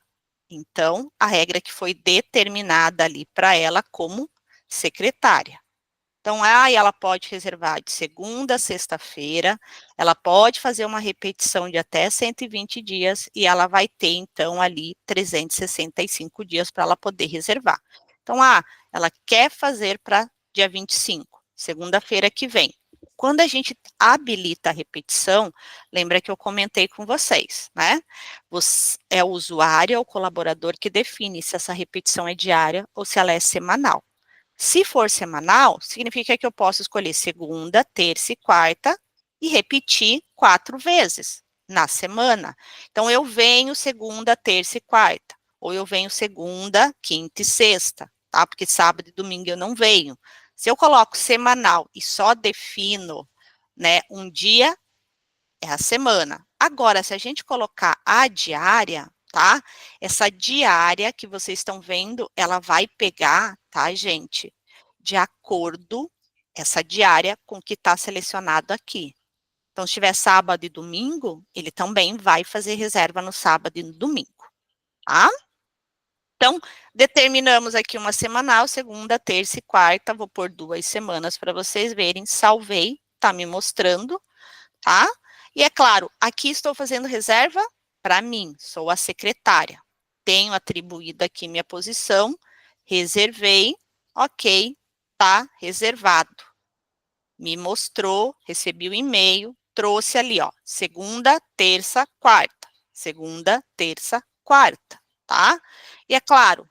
Speaker 1: Então, a regra que foi determinada ali para ela como secretária. Então, ela pode reservar de segunda a sexta-feira, ela pode fazer uma repetição de até 120 dias e ela vai ter, então, ali 365 dias para ela poder reservar. Então, ela quer fazer para dia 25, segunda-feira que vem. Quando a gente habilita a repetição, lembra que eu comentei com vocês, né? É o usuário, é o colaborador que define se essa repetição é diária ou se ela é semanal. Se for semanal, significa que eu posso escolher segunda, terça e quarta e repetir 4 vezes na semana. Então, eu venho segunda, terça e quarta, ou eu venho segunda, quinta e sexta, tá? Porque sábado e domingo eu não venho. Se eu coloco semanal e só defino, né, um dia, é a semana. Agora, se a gente colocar a diária, tá? Essa diária que vocês estão vendo, ela vai pegar, tá, gente? De acordo, essa diária com o que está selecionado aqui. Então, se tiver sábado e domingo, ele também vai fazer reserva no sábado e no domingo, tá? Então, determinamos aqui uma semanal, segunda, terça e quarta, vou pôr 2 semanas para vocês verem, salvei, tá me mostrando, tá? E é claro, aqui estou fazendo reserva para mim, sou a secretária. tenho atribuído aqui minha posição, reservei, ok, tá reservado. Me mostrou, recebi o e-mail, trouxe ali, ó, segunda, terça, quarta. Segunda, terça, quarta, tá? E é claro,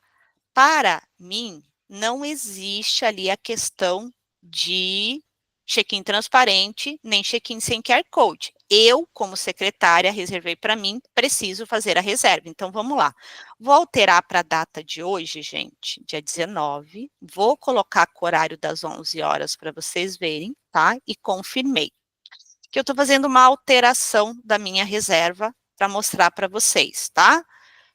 Speaker 1: para mim, não existe ali a questão de check-in transparente, nem check-in sem QR Code. Eu, como secretária, reservei para mim, preciso fazer a reserva. Então, vamos lá. Vou alterar para a data de hoje, gente, dia 19. Vou colocar com o horário das 11 horas para vocês verem, tá? E confirmei. Que eu estou fazendo uma alteração da minha reserva para mostrar para vocês, tá?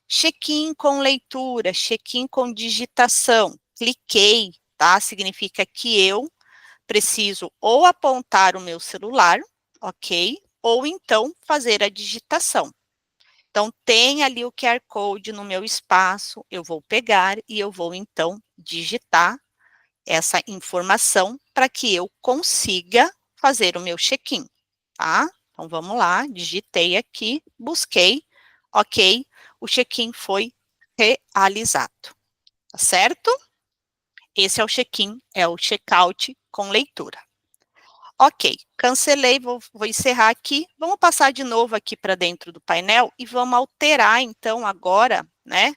Speaker 1: Check-in com leitura, check-in com digitação. Cliquei, tá? Significa que eu preciso ou apontar o meu celular, ok? Ou então fazer a digitação. Então, tem ali o QR Code no meu espaço, eu vou pegar e eu vou então digitar essa informação para que eu consiga fazer o meu check-in, tá? Então, vamos lá, digitei aqui, busquei, ok, o check-in foi realizado, tá certo? Esse é o check-in, é o check-out com leitura. Ok, cancelei, vou encerrar aqui. Vamos passar de novo aqui para dentro do painel e vamos alterar, então, agora, né,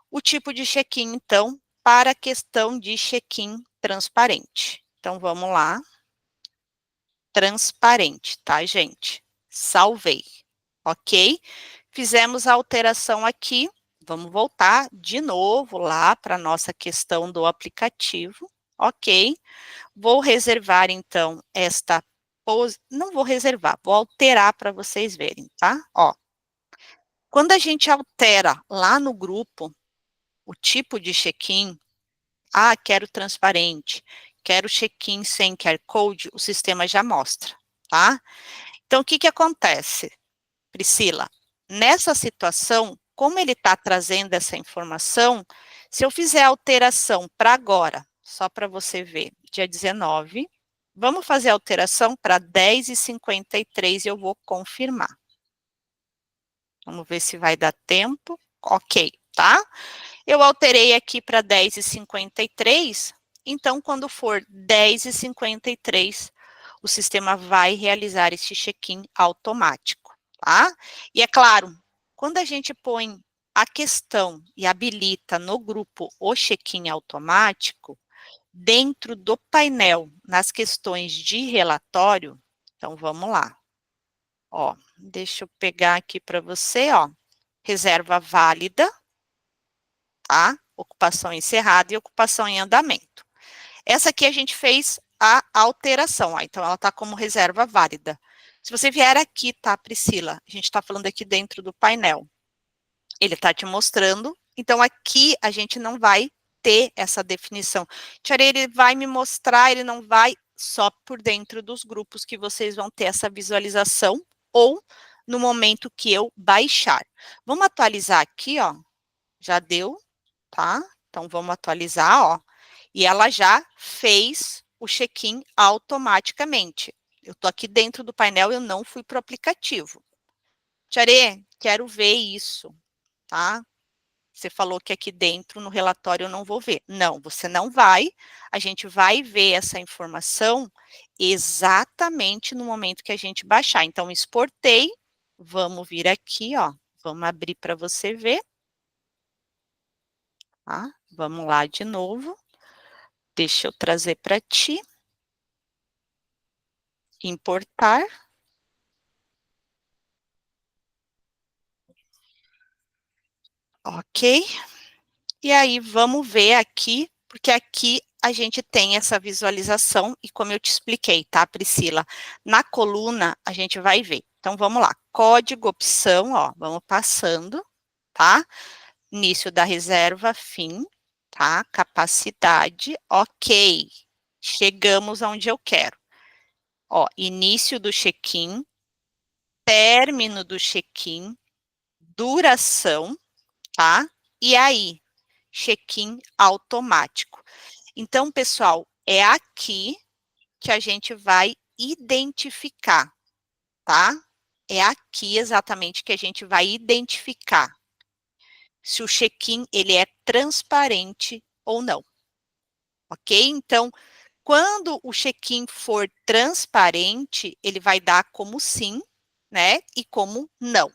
Speaker 1: o tipo de check-in, então, para a questão de check-in transparente. Então, vamos lá. Transparente, tá, gente? Salvei, ok? Fizemos a alteração aqui. Vamos voltar de novo lá para a nossa questão do aplicativo, ok? Vou reservar, então, esta pose. Não vou reservar, vou alterar para vocês verem, tá? Ó. Quando a gente altera lá no grupo o tipo de check-in, quero transparente, quero check-in sem QR Code, o sistema já mostra, tá? Então, o que que acontece, Priscila? Nessa situação, como ele está trazendo essa informação, se eu fizer a alteração para agora, só para você ver, dia 19, vamos fazer a alteração para 10h53 e eu vou confirmar. Vamos ver se vai dar tempo. Ok, tá? Eu alterei aqui para 10h53, então quando for 10h53, o sistema vai realizar esse check-in automático, tá? E é claro, quando a gente põe a questão e habilita no grupo o check-in automático, dentro do painel, nas questões de relatório, então vamos lá. Ó, deixa eu pegar aqui para você, ó, reserva válida, tá? Ocupação encerrada e ocupação em andamento. Essa aqui a gente fez a alteração, ó, então ela está como reserva válida. Se você vier aqui, tá, Priscila? A gente está falando aqui dentro do painel. Ele está te mostrando, então aqui a gente não vai ter essa definição. Tiarei, ele vai me mostrar, ele não vai, só por dentro dos grupos que vocês vão ter essa visualização, ou no momento que eu baixar. Vamos atualizar aqui, ó, já deu, tá? Então, vamos atualizar, ó. E ela já fez o check-in automaticamente. Eu estou aqui dentro do painel, eu não fui para o aplicativo. Tiarê, quero ver isso, tá? Você falou que aqui dentro, no relatório, eu não vou ver. Não, você não vai. A gente vai ver essa informação exatamente no momento que a gente baixar. Então, exportei. Vamos vir aqui, ó. Vamos abrir para você ver. Tá? Vamos lá de novo. Deixa eu trazer para ti. Importar. Ok. E aí, vamos ver aqui, porque aqui a gente tem essa visualização, e como eu te expliquei, tá, Priscila? Na coluna, a gente vai ver. Então, vamos lá. Código, opção, ó, vamos passando, tá? Início da reserva, fim, tá? Capacidade, ok. Chegamos aonde eu quero. Ó, início do check-in, término do check-in, duração, tá? E aí, check-in automático. Então, pessoal, é aqui que a gente vai identificar, tá? É aqui exatamente que a gente vai identificar se o check-in ele é transparente ou não. Ok? Então, quando o check-in for transparente, ele vai dar como sim, né? E como não.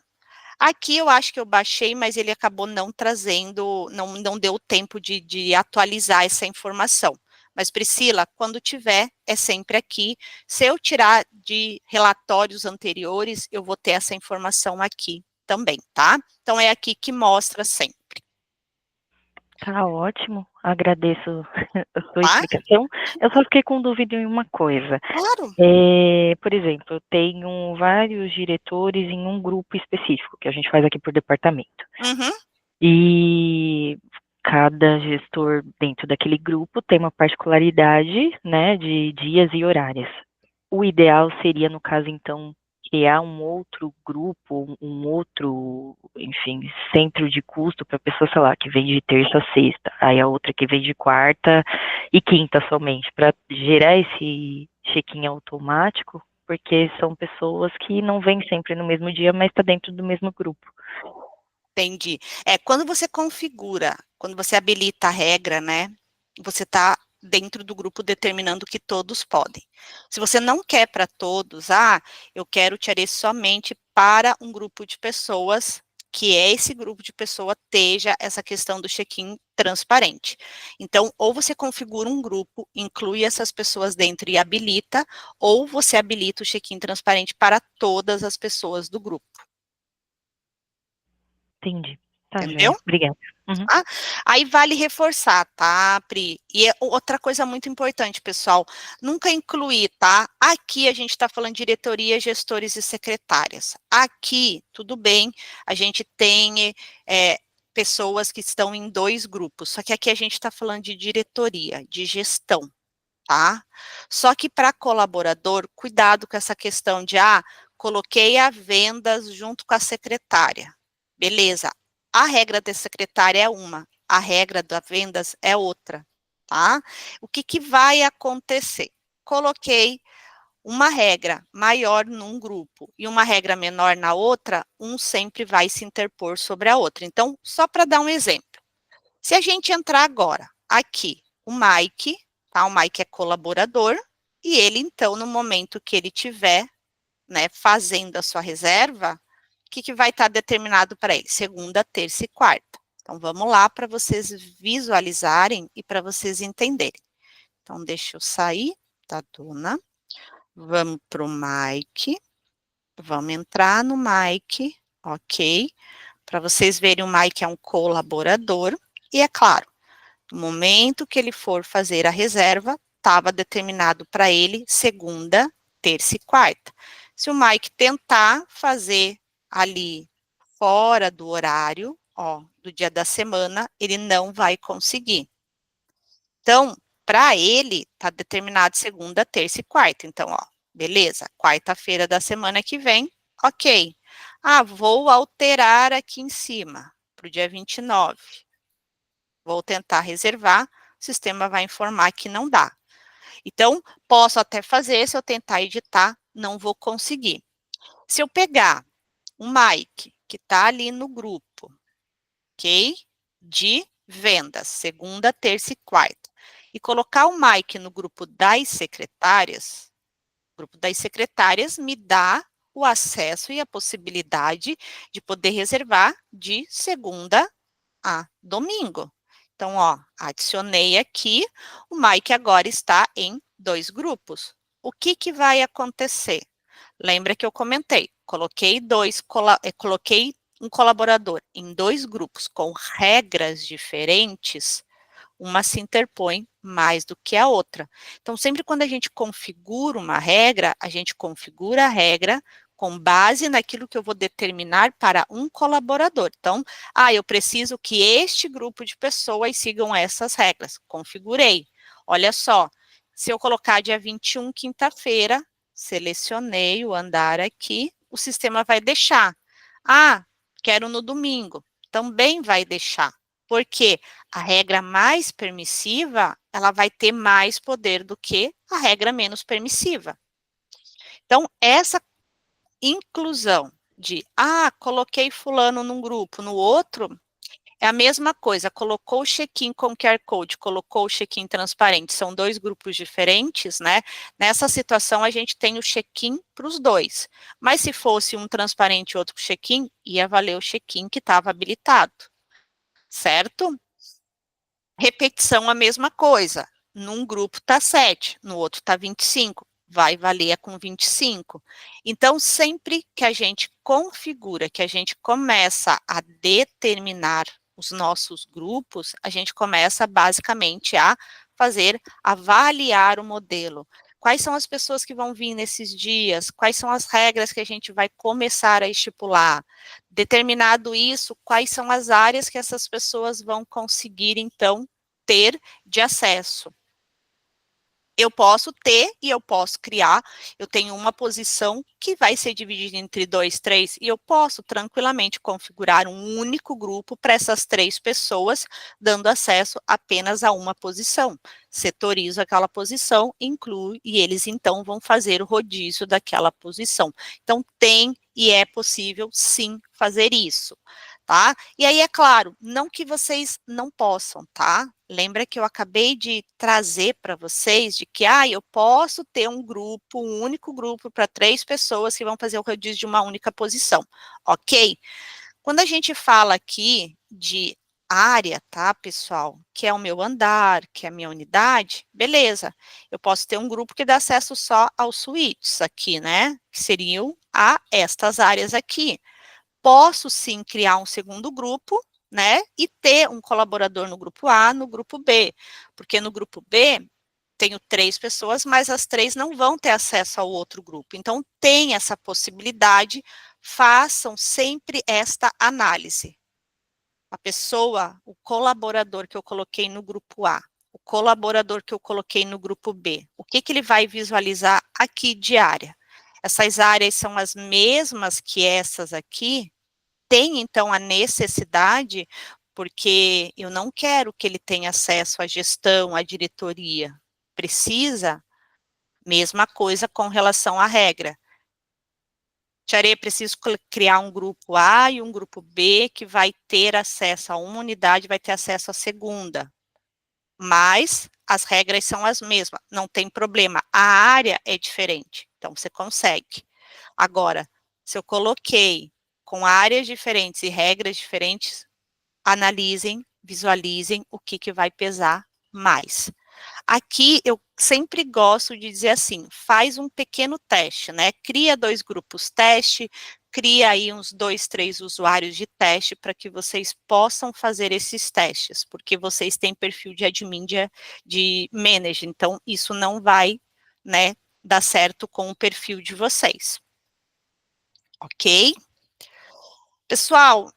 Speaker 1: Aqui eu acho que eu baixei, mas ele acabou não trazendo, não deu tempo de atualizar essa informação. Mas, Priscila, quando tiver, é sempre aqui. Se eu tirar de relatórios anteriores, eu vou ter essa informação aqui também, tá? Então, é aqui que mostra sempre.
Speaker 4: Tá ótimo, agradeço a sua
Speaker 1: Tá?
Speaker 4: explicação. Eu só fiquei com dúvida em uma coisa.
Speaker 1: Claro.
Speaker 4: Por exemplo, eu tenho vários diretores em um grupo específico, que a gente faz aqui por departamento.
Speaker 1: Uhum.
Speaker 4: E cada gestor dentro daquele grupo tem uma particularidade, né, de dias e horários. O ideal seria, no caso, então, criar um outro grupo, um outro, enfim, centro de custo para a pessoa, sei lá, que vem de terça a sexta, aí a outra que vem de quarta e quinta somente, para gerar esse check-in automático, porque são pessoas que não vêm sempre no mesmo dia, mas está dentro do mesmo grupo.
Speaker 1: Entendi. Quando você configura, quando você habilita a regra, né, você está dentro do grupo determinando que todos podem. Se você não quer para todos, eu quero tirar somente para um grupo de pessoas, que esse grupo de pessoa esteja essa questão do check-in transparente. Então, ou você configura um grupo, inclui essas pessoas dentro e habilita, ou você habilita o check-in transparente para todas as pessoas do grupo.
Speaker 4: Entendi. Tá,
Speaker 1: Entendeu?
Speaker 4: joia. Obrigada. Uhum.
Speaker 1: Aí vale reforçar, tá, Pri? E outra coisa muito importante, pessoal, nunca incluir, tá? Aqui a gente está falando de diretoria, gestores e secretárias. Aqui, tudo bem, a gente tem pessoas que estão em 2 grupos, só que aqui a gente está falando de diretoria, de gestão, tá? Só que para colaborador, cuidado com essa questão de, coloquei a vendas junto com a secretária. Beleza, a regra da secretária é uma, a regra da vendas é outra, tá? O que vai acontecer? Coloquei uma regra maior num grupo e uma regra menor na outra, um sempre vai se interpor sobre a outra. Então, só para dar um exemplo, se a gente entrar agora aqui, o Mike, tá? O Mike é colaborador e ele, então, no momento que ele tiver, né, fazendo a sua reserva, o que vai estar determinado para ele? Segunda, terça e quarta. Então, vamos lá para vocês visualizarem e para vocês entenderem. Então, deixa eu sair da dona. Vamos para o Mike. Vamos entrar no Mike, ok? Para vocês verem, o Mike é um colaborador. E é claro, no momento que ele for fazer a reserva, estava determinado para ele segunda, terça e quarta. Se o Mike tentar fazer ali fora do horário, do dia da semana, ele não vai conseguir. Então, para ele, está determinado segunda, terça e quarta. Então, beleza, quarta-feira da semana que vem, ok. Vou alterar aqui em cima, para o dia 29. Vou tentar reservar, o sistema vai informar que não dá. Então, posso até fazer, se eu tentar editar, não vou conseguir. Se eu pegar o Mike, que está ali no grupo, ok? De vendas, segunda, terça e quarta, e colocar o Mike no grupo das secretárias, o grupo das secretárias me dá o acesso e a possibilidade de poder reservar de segunda a domingo. Então, adicionei aqui, o Mike agora está em 2 grupos. O que vai acontecer? Lembra que eu comentei, coloquei um colaborador em 2 grupos com regras diferentes, uma se interpõe mais do que a outra. Então, sempre quando a gente configura uma regra, a gente configura a regra com base naquilo que eu vou determinar para um colaborador. Então, eu preciso que este grupo de pessoas sigam essas regras. Configurei. Olha só, se eu colocar dia 21, quinta-feira, selecionei o andar aqui, o sistema vai deixar. Quero no domingo, também vai deixar. Porque a regra mais permissiva, ela vai ter mais poder do que a regra menos permissiva. Então, essa inclusão de, coloquei fulano num grupo, no outro, É a mesma coisa, colocou o check-in com QR Code, colocou o check-in transparente, são 2 grupos diferentes, né? Nessa situação, a gente tem o check-in para os 2. Mas se fosse um transparente e outro check-in, ia valer o check-in que estava habilitado, certo? Repetição, a mesma coisa. Num grupo está 7, no outro está 25. Vai valer com 25. Então, sempre que a gente configura, que a gente começa a determinar os nossos grupos, a gente começa basicamente a avaliar o modelo. Quais são as pessoas que vão vir nesses dias? Quais são as regras que a gente vai começar a estipular? Determinado isso, quais são as áreas que essas pessoas vão conseguir, então, ter de acesso? Eu posso ter e eu posso criar, eu tenho uma posição que vai ser dividida entre 2, 3, e eu posso tranquilamente configurar um único grupo para essas 3 pessoas, dando acesso apenas a uma posição. Setorizo aquela posição, incluo, e eles então vão fazer o rodízio daquela posição. Então, tem e é possível, sim, fazer isso, tá? E aí, é claro, não que vocês não possam, tá? Lembra que eu acabei de trazer para vocês de que, eu posso ter um grupo, um único grupo para 3 pessoas que vão fazer o rodízio de uma única posição, ok? Quando a gente fala aqui de área, tá, pessoal, que é o meu andar, que é a minha unidade, beleza. Eu posso ter um grupo que dá acesso só aos suítes aqui, né, que seriam estas áreas aqui. Posso sim criar um segundo grupo, né, e ter um colaborador no grupo A, no grupo B, porque no grupo B tenho 3 pessoas, mas as 3 não vão ter acesso ao outro grupo. Então, tem essa possibilidade, façam sempre esta análise. A pessoa, o colaborador que eu coloquei no grupo A, o colaborador que eu coloquei no grupo B, o que ele vai visualizar aqui de área? Essas áreas são as mesmas que essas aqui? Tem, então, a necessidade, porque eu não quero que ele tenha acesso à gestão, à diretoria. Precisa? Mesma coisa com relação à regra. Tiarê, preciso criar um grupo A e um grupo B que vai ter acesso a uma unidade, vai ter acesso à segunda. Mas as regras são as mesmas, não tem problema. A área é diferente, então você consegue. Agora, se eu coloquei com áreas diferentes e regras diferentes, analisem, visualizem o que vai pesar mais. Aqui eu sempre gosto de dizer assim, faz um pequeno teste, né? Cria 2 grupos teste, cria aí uns 2, 3 usuários de teste para que vocês possam fazer esses testes, porque vocês têm perfil de admin, de manager, então isso não vai, né, dar certo com o perfil de vocês. Ok? Pessoal,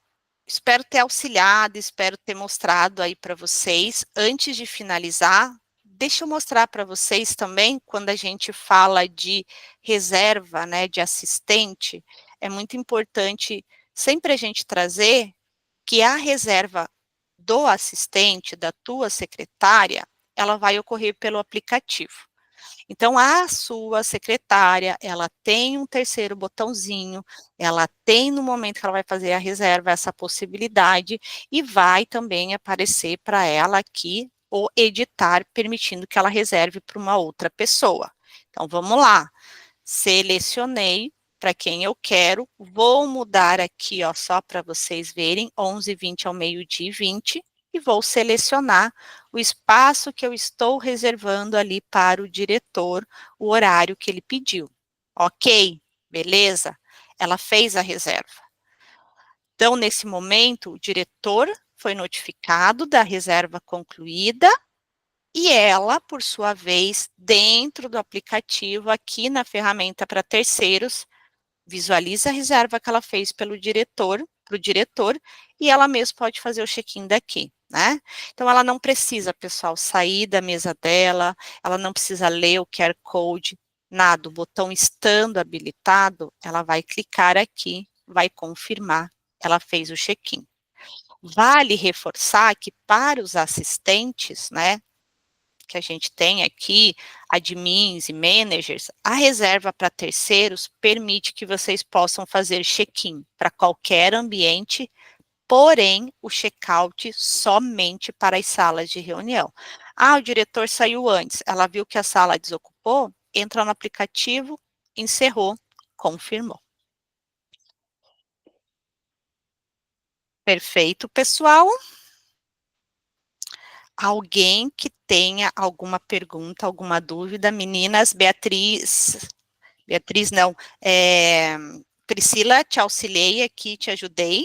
Speaker 1: espero ter auxiliado, espero ter mostrado aí para vocês. Antes de finalizar, deixa eu mostrar para vocês também, quando a gente fala de reserva, né, de assistente, é muito importante sempre a gente trazer que a reserva do assistente, da tua secretária, ela vai ocorrer pelo aplicativo. Então, a sua secretária, ela tem um terceiro botãozinho, ela tem no momento que ela vai fazer a reserva essa possibilidade e vai também aparecer para ela aqui o editar, permitindo que ela reserve para uma outra pessoa. Então, vamos lá. Selecionei para quem eu quero, vou mudar aqui, ó, só para vocês verem, 11h20 ao meio-dia e 20, e vou selecionar o espaço que eu estou reservando ali para o diretor, o horário que ele pediu. Ok? Beleza? Ela fez a reserva. Então, nesse momento, o diretor foi notificado da reserva concluída e ela, por sua vez, dentro do aplicativo, aqui na ferramenta para terceiros, visualiza a reserva que ela fez pelo diretor, para o diretor, e ela mesma pode fazer o check-in daqui, né? Então, ela não precisa, pessoal, sair da mesa dela, ela não precisa ler o QR Code, nada. O botão estando habilitado, ela vai clicar aqui, vai confirmar, ela fez o check-in. Vale reforçar que para os assistentes, né, que a gente tem aqui, admins e managers, a reserva para terceiros permite que vocês possam fazer check-in para qualquer ambiente porém, o check-out somente para as salas de reunião. Ah, o diretor saiu antes, ela viu que a sala desocupou, entra no aplicativo, encerrou, confirmou. Perfeito, pessoal. Alguém que tenha alguma pergunta, alguma dúvida? Meninas, Beatriz não, Priscila, te auxiliei aqui, te ajudei.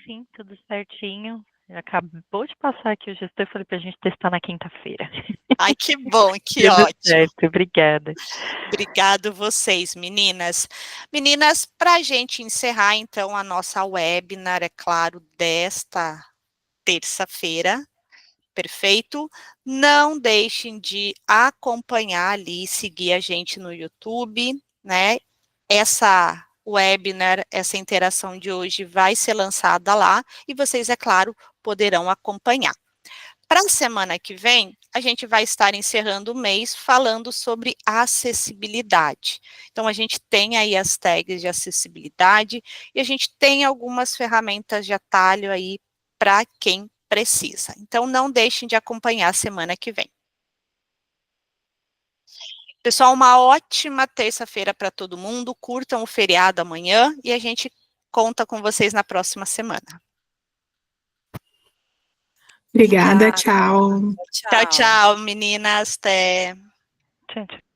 Speaker 4: Sim, tudo certinho. Acabou de passar aqui o gestor, falei pra gente testar na quinta-feira.
Speaker 1: Ai, que bom, que
Speaker 4: Tudo
Speaker 1: ótimo.
Speaker 4: certo, obrigada.
Speaker 1: Obrigado vocês, meninas. Meninas, para a gente encerrar, então, a nossa webinar, é claro, desta terça-feira, perfeito? Não deixem de acompanhar ali, seguir a gente no YouTube, né? Essa webinar, essa interação de hoje vai ser lançada lá e vocês, é claro, poderão acompanhar. Para a semana que vem, a gente vai estar encerrando o mês falando sobre acessibilidade. Então, a gente tem aí as tags de acessibilidade e a gente tem algumas ferramentas de atalho aí para quem precisa. Então, não deixem de acompanhar a semana que vem. Pessoal, uma ótima terça-feira para todo mundo. Curtam o feriado amanhã e a gente conta com vocês na próxima semana.
Speaker 5: Obrigada, tchau.
Speaker 1: Tchau, tchau, meninas. Até.
Speaker 4: Tchau, tchau.